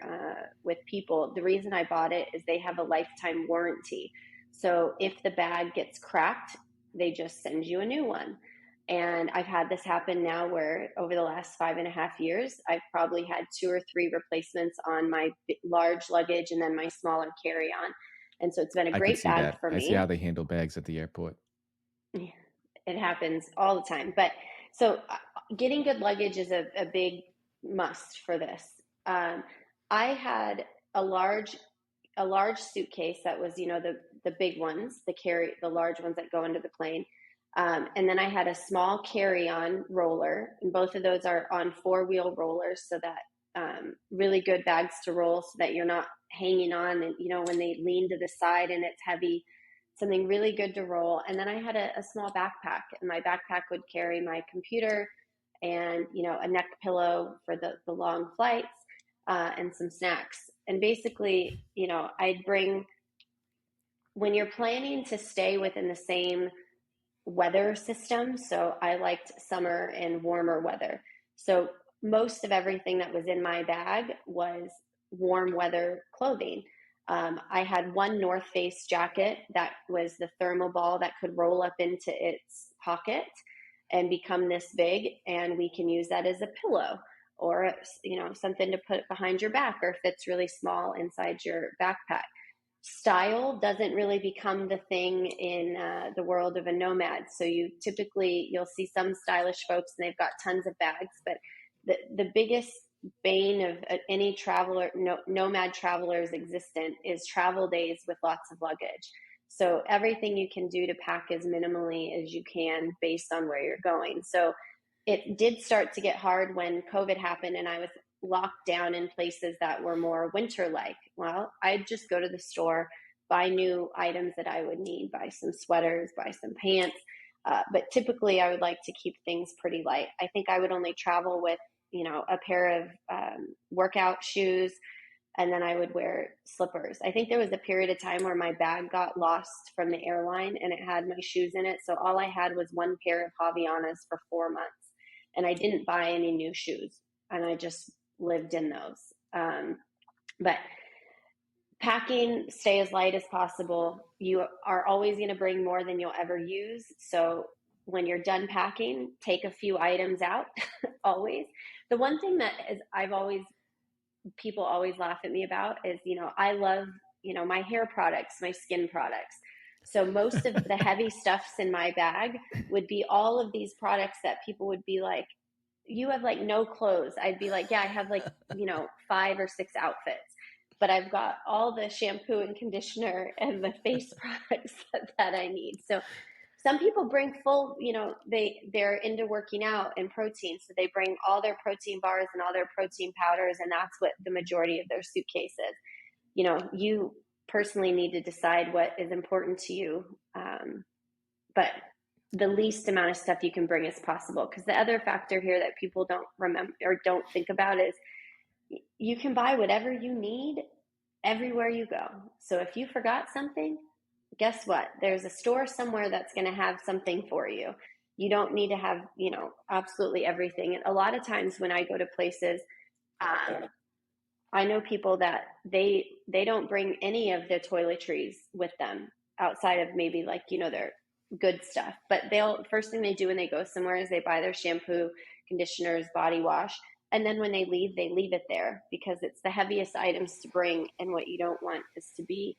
with people. The reason I bought it is they have a lifetime warranty. So if the bag gets cracked, they just send you a new one. And I've had this happen now where over the last 5.5 years, I've probably had 2 or 3 replacements on my large luggage and then my smaller carry-on. And so it's been a I could great see bag that. for I see me. how they handle bags at the airport. It happens all the time. But so getting good luggage is a big must for this. I had a large suitcase that was, the big ones, the large ones that go into the plane. And then I had a small carry-on roller, and both of those are on 4-wheel rollers, so that really good bags to roll, so that you're not hanging on, and when they lean to the side and it's heavy, something really good to roll. And then I had a small backpack, and my backpack would carry my computer and a neck pillow for the long flights, and some snacks. And basically, I'd bring, when you're planning to stay within the same weather system, so I liked summer and warmer weather. So most of everything that was in my bag was warm weather clothing. I had one North Face jacket that was the thermal ball that could roll up into its pocket and become this big, and we can use that as a pillow, or something to put behind your back, or if it's really small inside your backpack. Style doesn't really become the thing in the world of a nomad. So you'll see some stylish folks and they've got tons of bags, but the biggest bane of any nomad traveler's existence is travel days with lots of luggage. So everything you can do to pack as minimally as you can based on where you're going. So it did start to get hard when COVID happened and I was locked down in places that were more winter-like. Well, I'd just go to the store, buy new items that I would need, buy some sweaters, buy some pants. But typically I would like to keep things pretty light. I think I would only travel with, a pair of workout shoes, and then I would wear slippers. I think there was a period of time where my bag got lost from the airline and it had my shoes in it. So all I had was one pair of Javianas for 4 months, and I didn't buy any new shoes, and I just lived in those. But packing, stay as light as possible. You are always going to bring more than you'll ever use. So when you're done packing, take a few items out. Always. The one thing that is people always laugh at me about is, I love, my hair products, my skin products. So most of the heavy stuffs in my bag would be all of these products that people would be like, you have like no clothes. I'd be like, yeah, I have like, 5 or 6 outfits, but I've got all the shampoo and conditioner and the face products that I need. So some people bring full, they're into working out and protein. So they bring all their protein bars and all their protein powders, and that's what the majority of their suitcase is. You personally need to decide what is important to you. But the least amount of stuff you can bring as possible. Because the other factor here that people don't remember or don't think about is you can buy whatever you need everywhere you go. So if you forgot something, guess what? There's a store somewhere that's going to have something for you. You don't need to have, absolutely everything. And a lot of times when I go to places, I know people that they don't bring any of their toiletries with them outside of maybe like, their good stuff. But first thing they do when they go somewhere is they buy their shampoo, conditioners, body wash. And then when they leave it there because it's the heaviest items to bring. And what you don't want is to be,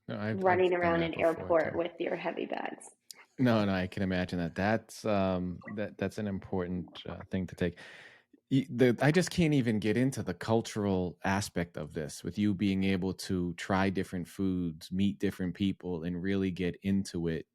running around an airport with your heavy bags. No, I can imagine that. That's an important thing to take. I just can't even get into the cultural aspect of this with you being able to try different foods, meet different people, and really get into it.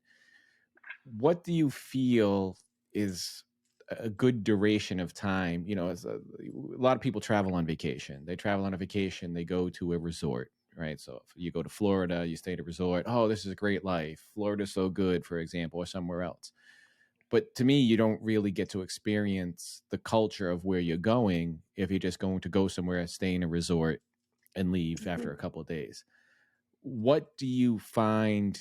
What do you feel is a good duration of time? As a lot of people travel on vacation. They travel on a vacation, they go to a resort, right? So if you go to Florida, you stay at a resort. Oh, this is a great life. Florida's so good, for example, or somewhere else. But to me, you don't really get to experience the culture of where you're going if you're just going to go somewhere, stay in a resort, and leave after a couple of days. What do you find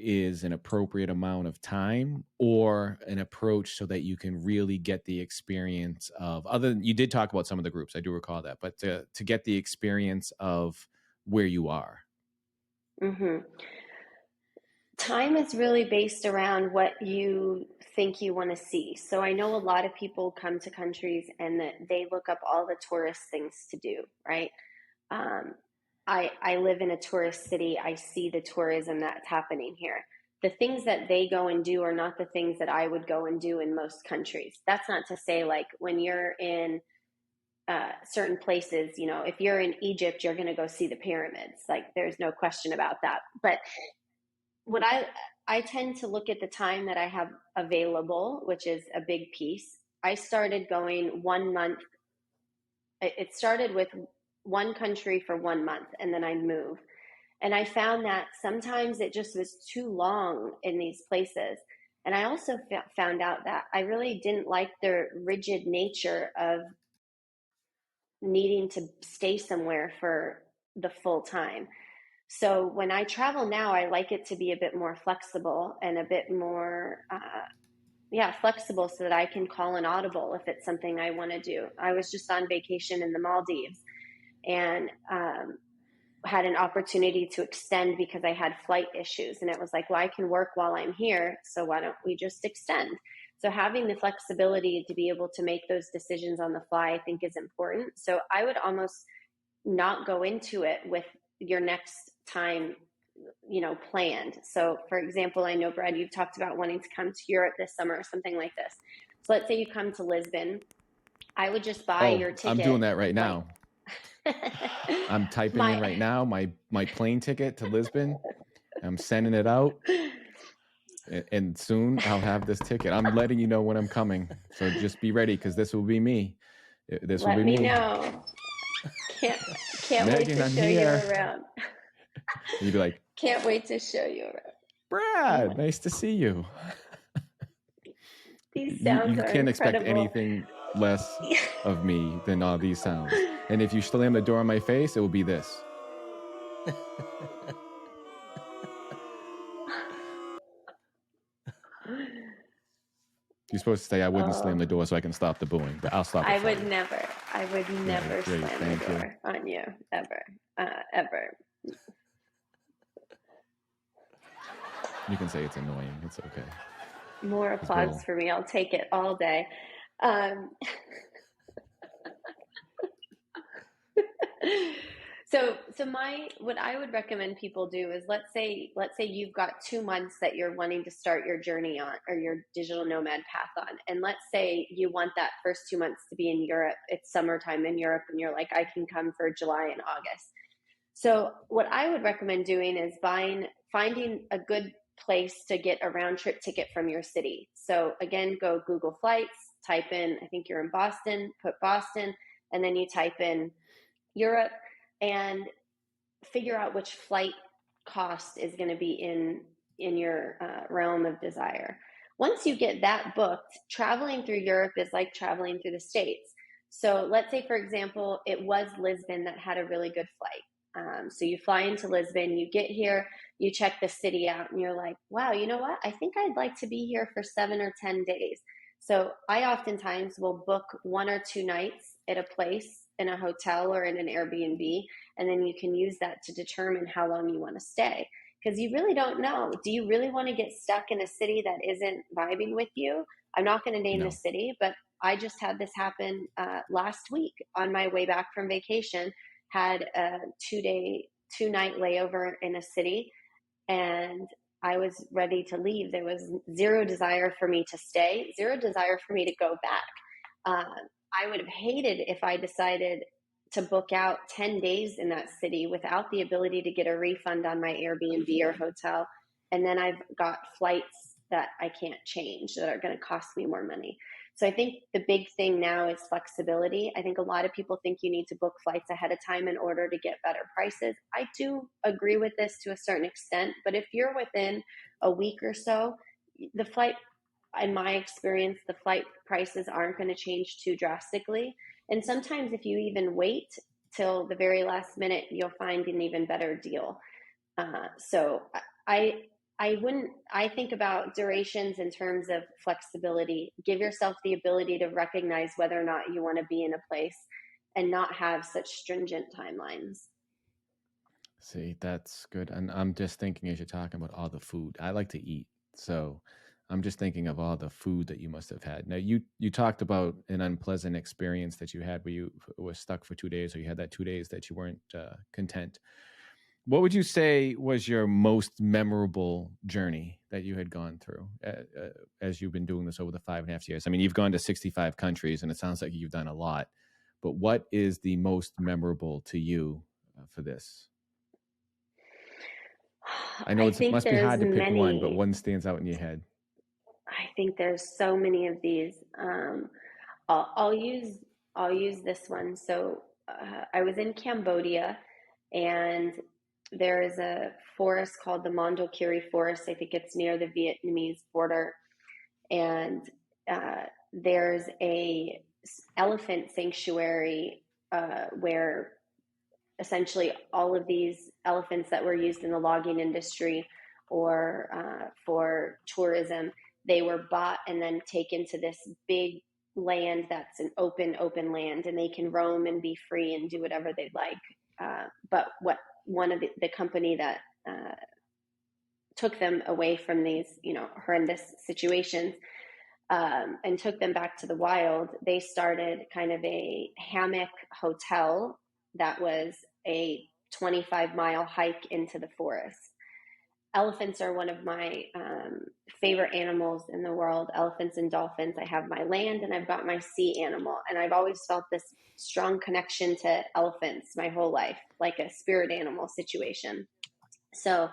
is an appropriate amount of time, or an approach so that you can really get the experience of, other than, you did talk about some of the groups, I do recall that, but to get the experience of where you are? Mm-hmm. Time is really based around what you think you want to see. So I know a lot of people come to countries and that they look up all the tourist things to do, right? Um, I live in a tourist city. I see the tourism that's happening here. The things that they go and do are not the things that I would go and do in most countries. That's not to say, like, when you're in certain places, you know, if you're in Egypt, you're going to go see the pyramids. Like, there's no question about that. But what I tend to look at the time that I have available, which is a big piece. I started going 1 month. It started with one country for 1 month, and then I'd move. And I found that sometimes it just was too long in these places. And I also found out that I really didn't like the rigid nature of needing to stay somewhere for the full time. So when I travel now, I like it to be a bit more flexible and a bit more, flexible, so that I can call an audible if it's something I want to do. I was just on vacation in the Maldives, and had an opportunity to extend because I had flight issues. And it was like, well, I can work while I'm here, so why don't we just extend? So having the flexibility to be able to make those decisions on the fly, I think, is important. So I would almost not go into it with your next time, you know, planned. So for example, I know, Brad, you've talked about wanting to come to Europe this summer or something like this. So let's say you come to Lisbon. I would just buy your ticket. I'm doing that right now. I'm typing in right now my plane ticket to Lisbon. I'm sending it out, and soon I'll have this ticket. I'm letting you know when I'm coming, so just be ready, because this will be me. This will be me. Let me know. Can't wait Megan, to I'm show here. you around. And you'd be like, Can't wait to show you around. Brad, nice to see you. These sounds you are can't incredible. expect anything less of me than all these sounds. And if you slam the door on my face, it will be this. You're supposed to say I wouldn't slam the door so I can stop the booing, but I'll stop it. I would never Great, slam the door on you, ever, ever. You can say it's annoying. It's okay. More applause for me. I'll take it all day. So what I would recommend people do is, let's say you've got 2 months that you're wanting to start your journey on, or your digital nomad path on. And let's say you want that first 2 months to be in Europe. It's summertime in Europe, and you're like, I can come for July and August. So what I would recommend doing is finding a good place to get a round trip ticket from your city. So again, go Google Flights, type in, I think you're in Boston, put Boston, and then you type in Europe, and figure out which flight cost is going to be in your realm of desire. Once you get that booked, traveling through Europe is like traveling through the States. So let's say, for example, it was Lisbon that had a really good flight. So you fly into Lisbon, you get here, you check the city out, and you're like, wow, you know what? I think I'd like to be here for 7 or 10 days. So I oftentimes will book 1 or 2 nights at a place, in a hotel or in an Airbnb, and then you can use that to determine how long you want to stay. Because you really don't know. Do you really want to get stuck in a city that isn't vibing with you? I'm not going to name the city, but I just had this happen last week on my way back from vacation. Had a 2-night layover in a city, and I was ready to leave. There was zero desire for me to stay, zero desire for me to go back. I would have hated if I decided to book out 10 days in that city without the ability to get a refund on my Airbnb or hotel. And then I've got flights that I can't change that are going to cost me more money. So I think the big thing now is flexibility. I think a lot of people think you need to book flights ahead of time in order to get better prices. I do agree with this to a certain extent, but if you're within a week or so, the flight, in my experience, the flight prices aren't going to change too drastically. And sometimes if you even wait till the very last minute, you'll find an even better deal. So I I think about durations in terms of flexibility. Give yourself the ability to recognize whether or not you want to be in a place and not have such stringent timelines. See, that's good. And I'm just thinking as you're talking about all the food, I like to eat. So I'm just thinking of all the food that you must have had. Now, you talked about an unpleasant experience that you had where you were stuck for 2 days, or you had that 2 days that you weren't content. What would you say was your most memorable journey that you had gone through as you've been doing this over the 5.5 years? I mean, you've gone to 65 countries and it sounds like you've done a lot, but what is the most memorable to you for this? I know it must be hard to pick one, but one stands out in your head. I think there's so many of these. I'll use this one. So I was in Cambodia, and there is a forest called the Mondulkiri Forest. I think it's near the Vietnamese border, and there's a elephant sanctuary where essentially all of these elephants that were used in the logging industry or for tourism, they were bought and then taken to this big land that's an open land, and they can roam and be free and do whatever they'd like. But what one of the company that took them away from these, horrendous situations and took them back to the wild, they started kind of a hammock hotel that was a 25-mile hike into the forest. Elephants are one of my favorite animals in the world, elephants and dolphins. I have my land and I've got my sea animal. And I've always felt this strong connection to elephants my whole life, like a spirit animal situation. So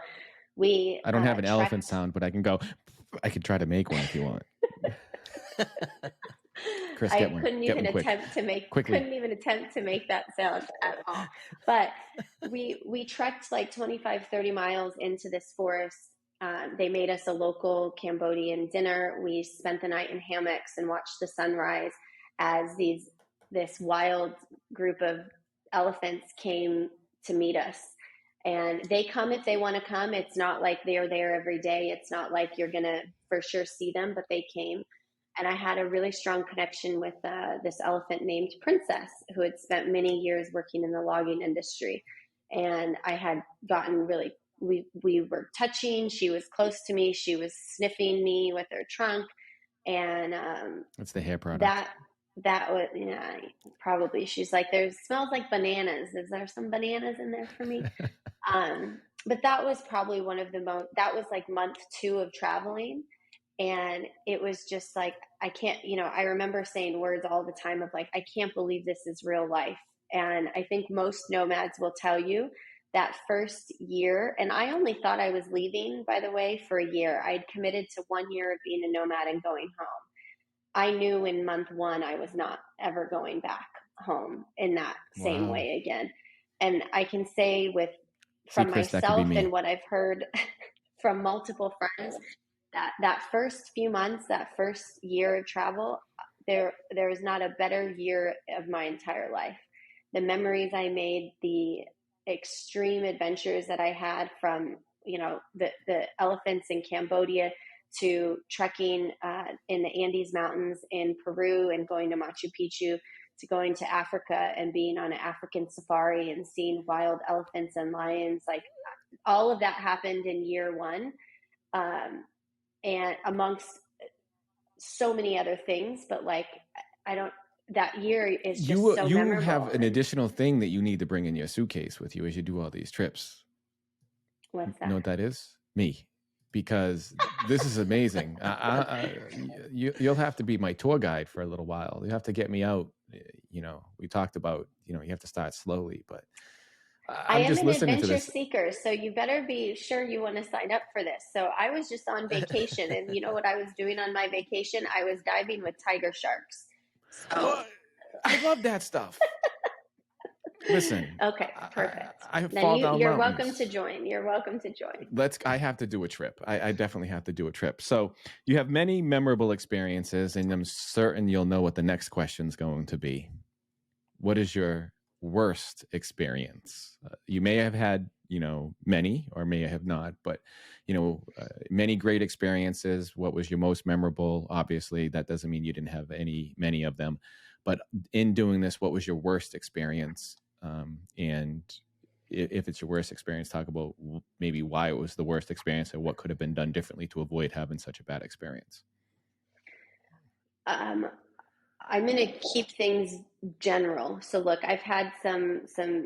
I don't have an elephant sound, but I could try to make one if you want. Kris, I couldn't even attempt to make that sound at all. But we trekked like 25, 30 miles into this forest. They made us a local Cambodian dinner. We spent the night in hammocks and watched the sunrise as this wild group of elephants came to meet us. And they come if they want to come. It's not like they're there every day. It's not like you're going to for sure see them, but they came. And I had a really strong connection with this elephant named Princess, who had spent many years working in the logging industry. And I had gotten we were touching. She was close to me. She was sniffing me with her trunk. And that's the hair product. That was, probably. She's like, smells like bananas. Is there some bananas in there for me? But that was probably that was like month 2 of traveling. And it was just like, I can't, I remember saying words all the time of like, I can't believe this is real life. And I think most nomads will tell you that first year, and I only thought I was leaving, by the way, for a year. I'd committed to 1 year of being a nomad and going home. I knew in month 1, I was not ever going back home in that same way again. And I can say from Kris, myself and what I've heard from multiple friends, that first few months, that first year of travel, there was not a better year of my entire life. The memories I made, the extreme adventures that I had, from the elephants in Cambodia to trekking in the Andes Mountains in Peru and going to Machu Picchu, to going to Africa and being on an African safari and seeing wild elephants and lions. Like, all of that happened in year 1. And amongst so many other things, but like, that year is just so memorable. You have an additional thing that you need to bring in your suitcase with you as you do all these trips. What's that? You know what that is? Me. Because this is amazing. You'll have to be my tour guide for a little while. You have to get me out. We talked about, you have to start slowly, but I am an adventure seeker, so you better be sure you want to sign up for this. So I was just on vacation, and you know what I was doing on my vacation? I was diving with tiger sharks. So... I love that stuff. Listen. Okay, perfect. I fall down you're mountains. welcome to join. You're welcome to join. I have to do a trip. I definitely have to do a trip. So you have many memorable experiences, and I'm certain you'll know what the next question's going to be. What is your worst experience? You may have had many, or may have not, but many great experiences. What was your most memorable? Obviously, that doesn't mean you didn't have many of them, but in doing this, what was your worst experience? And if it's your worst experience, talk about maybe why it was the worst experience and what could have been done differently to avoid having such a bad experience. I'm going to keep things general. So look, I've had some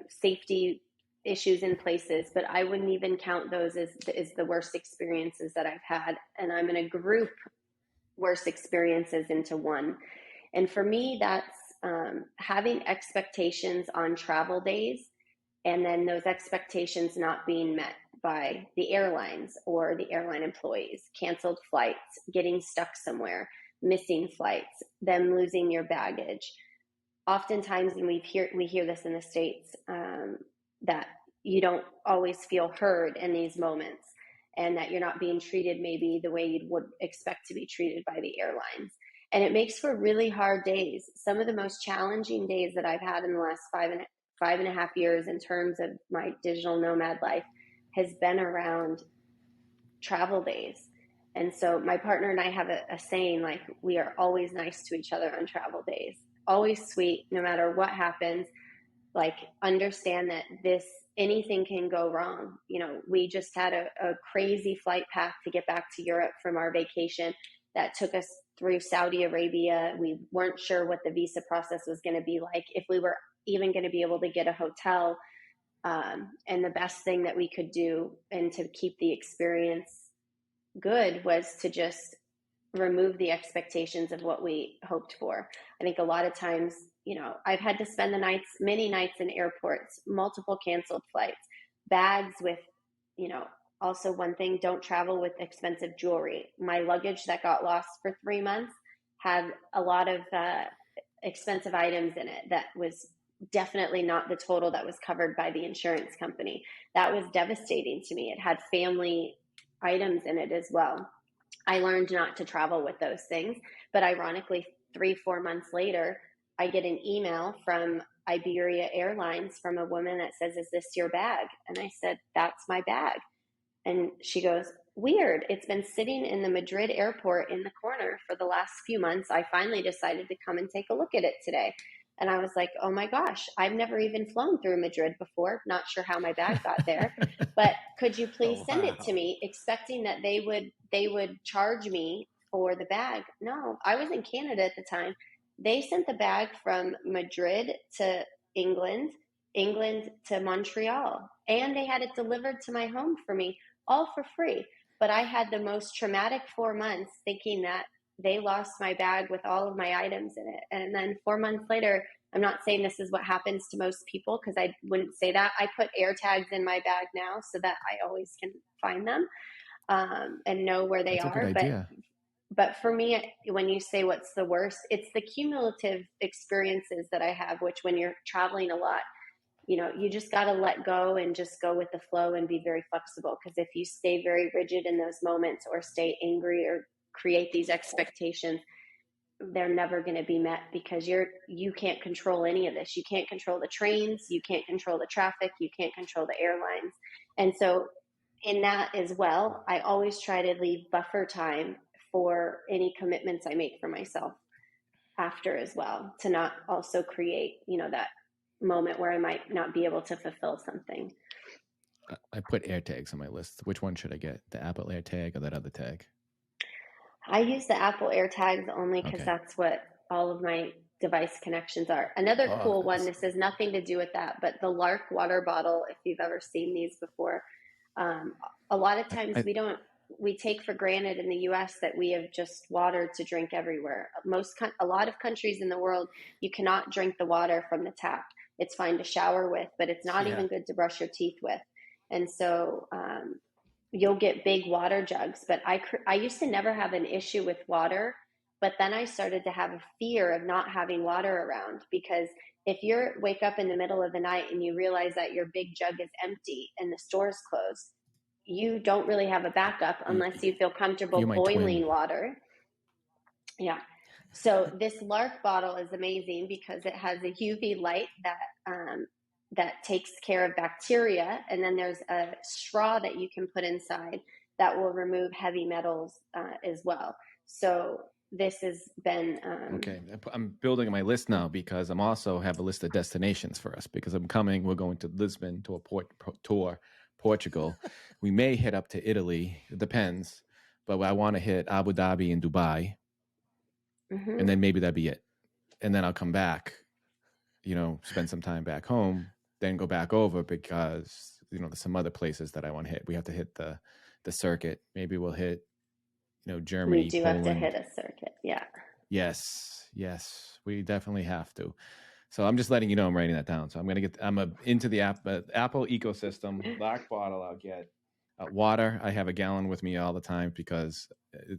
safety issues in places, but I wouldn't even count those as the worst experiences that I've had. And I'm going to group worst experiences into one. And for me, that's having expectations on travel days, and then those expectations not being met by the airlines or the airline employees, canceled flights, getting stuck somewhere, missing flights, them losing your baggage. Oftentimes, and we hear this in the States, that you don't always feel heard in these moments, and that you're not being treated maybe the way you would expect to be treated by the airlines. And it makes for really hard days. Some of the most challenging days that I've had in the last five and a half years in terms of my digital nomad life has been around travel days. And so my partner and I have a saying, like, we are always nice to each other on travel days, always sweet, no matter what happens. Like, understand that anything can go wrong. We just had a crazy flight path to get back to Europe from our vacation that took us through Saudi Arabia. We weren't sure what the visa process was going to be like, if we were even going to be able to get a hotel. And the best thing that we could do, and to keep the experience good, was to just remove the expectations of what we hoped for. I think a lot of times, I've had to spend many nights in airports, multiple canceled flights, bags with, also one thing, don't travel with expensive jewelry. My luggage that got lost for 3 months had a lot of expensive items in it that was definitely not the total that was covered by the insurance company. That was devastating to me. It had family items in it as well. I learned not to travel with those things, but ironically, 3-4 months later, I get an email from Iberia Airlines from a woman that says, "Is this your bag?" And I said, "That's my bag." And she goes, "Weird. It's been sitting in the Madrid airport in the corner for the last few months. I finally decided to come and take a look at it today." And I was like, "Oh my gosh, I've never even flown through Madrid before. Not sure how my bag got there, but could you please send it to me?" Expecting that they would charge me for the bag. No, I was in Canada at the time. They sent the bag from Madrid to England to Montreal, and they had it delivered to my home for me, all for free. But I had the most traumatic 4 months thinking that they lost my bag with all of my items in it. And then 4 months later, I'm not saying this is what happens to most people, because I wouldn't say that. I put air tags in my bag now so that I always can find them and know where they That's are. a good idea. But for me, when you say what's the worst, it's the cumulative experiences that I have, which when you're traveling a lot, you just got to let go and just go with the flow and be very flexible. Because if you stay very rigid in those moments, or stay angry, or create these expectations, they're never going to be met, because you can't control any of this. You can't control the trains, you can't control the traffic, you can't control the airlines. And so in that as well, I always try to leave buffer time for any commitments I make for myself after as well, to not also create, that moment where I might not be able to fulfill something. I put air tags on my list. Which one should I get? The Apple air tag or that other tag? I use the Apple AirTags only because that's what all of my device connections are. Another cool one, this has nothing to do with that, but the Lark water bottle, if you've ever seen these before, a lot of times we take for granted in the US that we have just water to drink everywhere. A lot of countries in the world, you cannot drink the water from the tap. It's fine to shower with, but it's not even good to brush your teeth with. And so, you'll get big water jugs, but I used to never have an issue with water, but then I started to have a fear of not having water around, because if you wake up in the middle of the night and you realize that your big jug is empty and the store's closed, you don't really have a backup unless you feel comfortable boiling water. Yeah. So this Lark bottle is amazing because it has a UV light that that takes care of bacteria, and then there's a straw that you can put inside that will remove heavy metals as well. So this has been Okay, I'm building my list now because I'm also have a list of destinations for us because we're going to Lisbon to a tour, Portugal. We may hit up to Italy, it depends, but I want to hit Abu Dhabi and Dubai, and then maybe that'd be it. And then I'll come back, spend some time back home, then go back over because, there's some other places that I want to hit. We have to hit the circuit. Maybe we'll hit, Germany, we do Poland. have to hit a circuit. Yeah. Yes, we definitely have to. So I'm just letting you know I'm writing that down. So I'm into the Apple ecosystem. Black bottle I'll get. Water, I have a gallon with me all the time because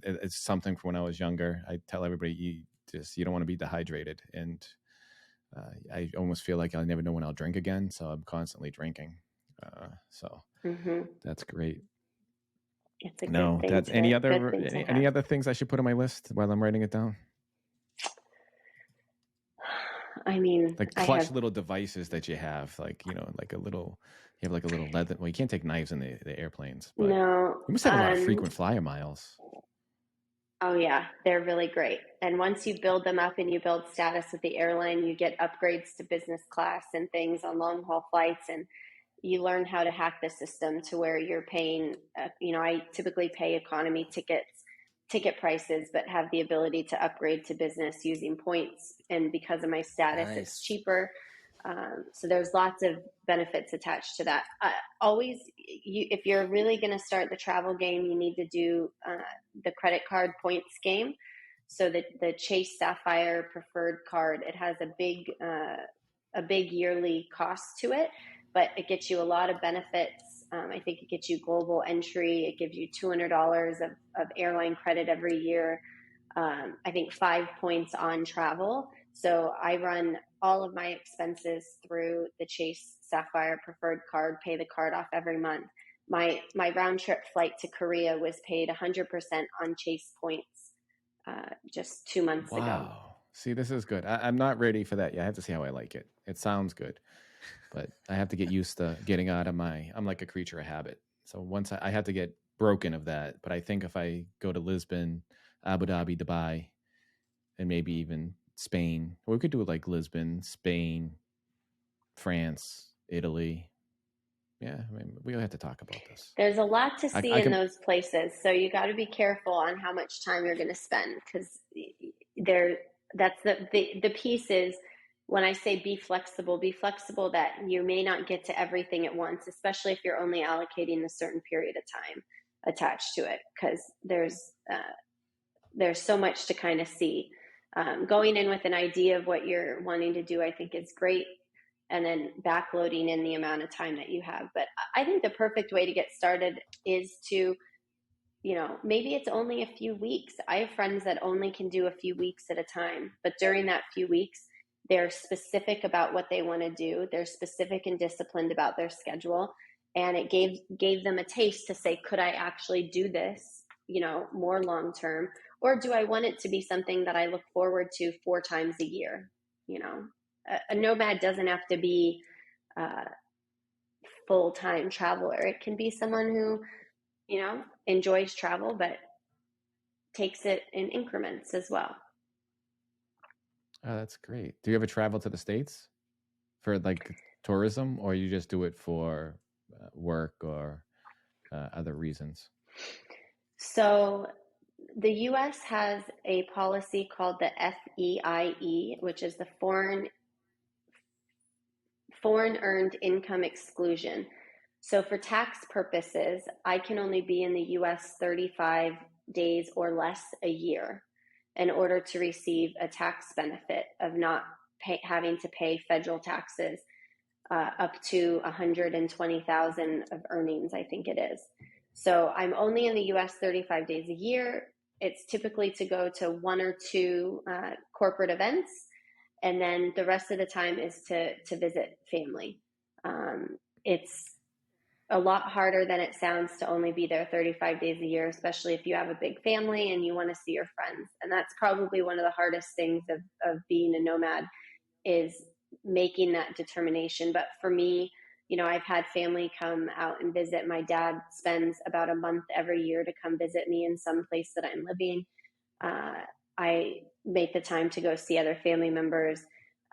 it's something from when I was younger. I tell everybody you don't want to be dehydrated, and I almost feel like I'll never know when I'll drink again. So I'm constantly drinking. That's great. It's a good thing. That's any other things I should put on my list while I'm writing it down? I mean, like clutch little devices that you have, like you have like a little leather. Well, you can't take knives in the airplanes. But no, you must have a lot of frequent flyer miles. Oh yeah, they're really great. And once you build them up and you build status with the airline, you get upgrades to business class and things on long haul flights, and you learn how to hack the system to where you're paying, I typically pay economy ticket prices, but have the ability to upgrade to business using points. And because of my status, Nice. It's cheaper. So there's lots of benefits attached to that. If you're really going to start the travel game, you need to do the credit card points game. So the Chase Sapphire Preferred Card, it has a big yearly cost to it, but it gets you a lot of benefits. I think it gets you global entry. It gives you $200 of airline credit every year. I think 5 points on travel. So I run all of my expenses through the Chase Sapphire Preferred Card, pay the card off every month. My round trip flight to Korea was paid 100% on Chase points just 2 months ago. Wow. See, this is good. I'm not ready for that yet. I have to see how I like it. It sounds good, but I have to get used to getting out of I'm like a creature of habit. So once I have to get broken of that. But I think if I go to Lisbon, Abu Dhabi, Dubai, and maybe even Spain, or we could do it like Lisbon, Spain, France, Italy. Yeah, I mean, we'll have to talk about this. There's a lot to see in those places, so you got to be careful on how much time you're going to spend, because that's the piece is, when I say be flexible that you may not get to everything at once, especially if you're only allocating a certain period of time attached to it, because there's so much to kind of see. Going in with an idea of what you're wanting to do, I think is great, and then backloading in the amount of time that you have. But I think the perfect way to get started is to, maybe it's only a few weeks. I have friends that only can do a few weeks at a time, but during that few weeks, they're specific about what they want to do. They're specific and disciplined about their schedule. And it gave them a taste to say, could I actually do this, more long term? Or do I want it to be something that I look forward to 4 times a year? A nomad doesn't have to be a full-time traveler. It can be someone who, enjoys travel, but takes it in increments as well. Oh, that's great. Do you ever travel to the States for like tourism, or you just do it for work or other reasons? So the U.S. has a policy called the FEIE, which is the Foreign Earned Income Exclusion. So for tax purposes, I can only be in the U.S. 35 days or less a year in order to receive a tax benefit of not having to pay federal taxes up to 120,000 of earnings, I think it is. So I'm only in the U.S. 35 days a year. It's typically to go to 1 or 2 corporate events, and then the rest of the time is to visit family. It's a lot harder than it sounds to only be there 35 days a year, especially if you have a big family and you want to see your friends. And that's probably one of the hardest things of being a nomad, is making that determination. But for me, I've had family come out and visit. My dad spends about a month every year to come visit me in some place that I'm living. I make the time to go see other family members.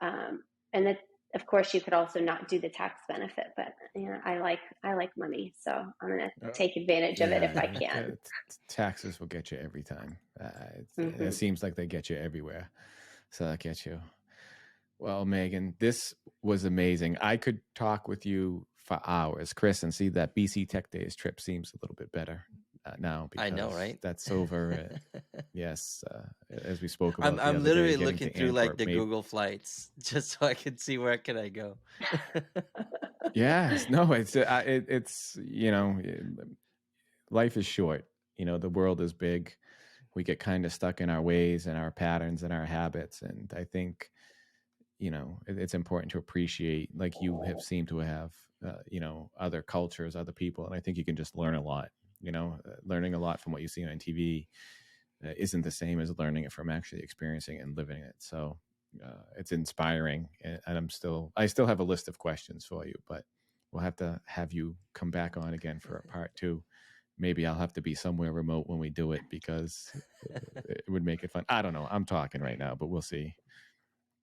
And that, of course, you could also not do the tax benefit, but I like money, so I'm going to take advantage of it if I can. Taxes will get you every time. It seems like they get you everywhere. So that gets you. Well, Megan, this was amazing. I could talk with you for hours, Kris, and see that BC Tech Days trip seems a little bit better now. Because I know, right? That's over. Yes, as we spoke about. I'm literally looking through like the Google flights just so I can see where can I go. Yes, no, it's life is short. The world is big. We get kind of stuck in our ways and our patterns and our habits, and I think it's important to appreciate, like you have seemed to have, other cultures, other people, and I think you can just learn a lot. Learning a lot from what you see on TV isn't the same as learning it from actually experiencing it and living it. So it's inspiring, and I still have a list of questions for you, but we'll have to have you come back on again for a part 2. Maybe I'll have to be somewhere remote when we do it because it would make it fun. I don't know. I'm talking right now, but we'll see.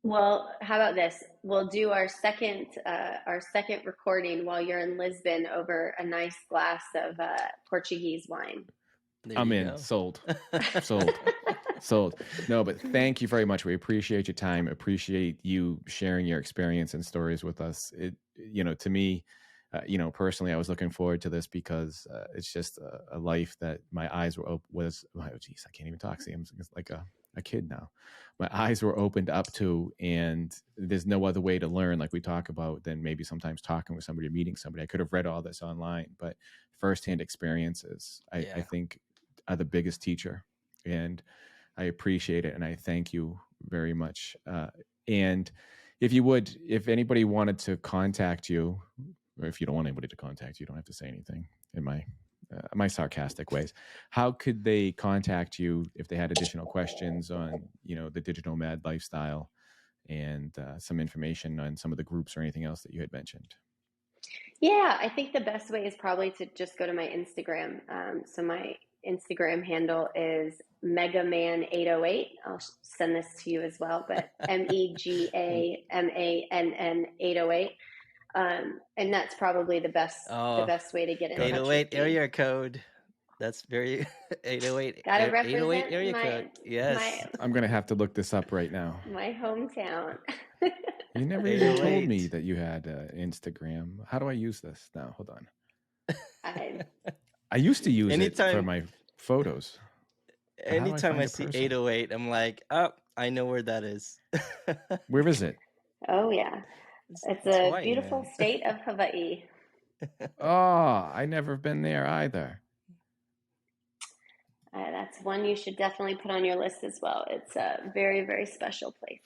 Well, how about this? We'll do our second recording while you're in Lisbon over a nice glass of Portuguese wine. I'm in. Go. Sold. No, but thank you very much. We appreciate your time. Appreciate you sharing your experience and stories with us. To me, personally, I was looking forward to this because it's just a life that my eyes were open. I can't even talk. See, I'm like a kid now. My eyes were opened up to, and there's no other way to learn, like we talk about, than maybe sometimes talking with somebody or meeting somebody. I could have read all this online, but firsthand experiences, I think, are the biggest teacher, and I appreciate it. And I thank you very much. And if anybody wanted to contact you, or if you don't want anybody to contact you, you don't have to say anything in my sarcastic ways. How could they contact you if they had additional questions on, the Digital Nomad lifestyle and some information on some of the groups or anything else that you had mentioned? Yeah, I think the best way is probably to just go to my Instagram. So my Instagram handle is Megan Mann 808. I'll send this to you as well, but MEGAMANN 808. And that's probably the best way to get in touch. 808 area code. That's very 808. Gotta represent 808 area code. Yes. I'm gonna have to look this up right now. My hometown. You never even told me that you had Instagram. How do I use this now? Hold on. I used to use it for my photos. Anytime I see 808, I'm like, oh, I know where that is. Where is it? Oh, yeah. It's a Hawaii, beautiful state of Hawaii. Oh, I never been there either. That's one you should definitely put on your list as well. It's a very, very special place.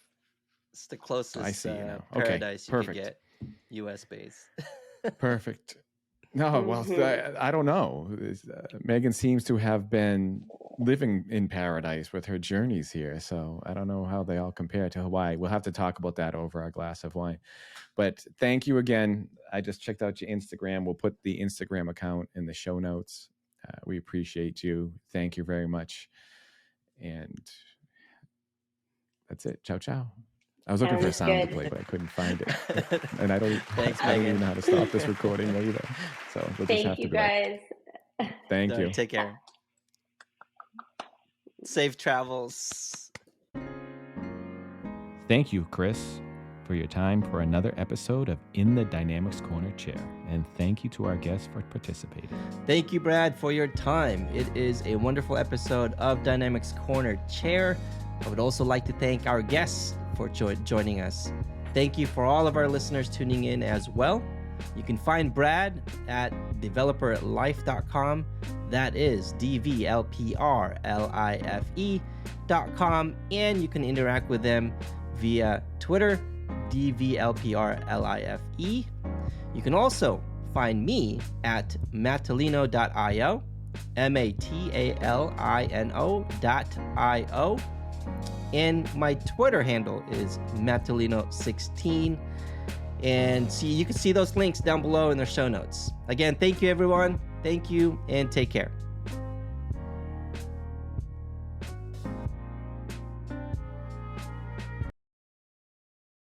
It's the closest I see paradise you perfect. could get, U.S. based. Perfect. No, well, I don't know. Megan seems to have been living in paradise with her journeys here. So I don't know how they all compare to Hawaii. We'll have to talk about that over our glass of wine. But thank you again. I just checked out your Instagram. We'll put the Instagram account in the show notes. We appreciate you. Thank you very much. And that's it. Ciao, ciao. I was looking for a sound to play, but I couldn't find it. And I don't even know how to stop this recording either. So we'll just have to go. Thank you, guys. Thank you. Take care. Safe travels. Thank you, Kris, for your time for another episode of In the Dynamics Corner Chair. And thank you to our guests for participating. Thank you, Brad, for your time. It is a wonderful episode of Dynamics Corner Chair. I would also like to thank our guests for joining us. Thank you for all of our listeners tuning in as well. You can find Brad at developerlife.com. That is DVLPRLIFE.com. And you can interact with them via Twitter, DVLPRLIFE. You can also find me at matalino.io, MATALINO.io. And my Twitter handle is Mattolino16. And you can see those links down below in the show notes. Again, thank you, everyone. Thank you, and take care.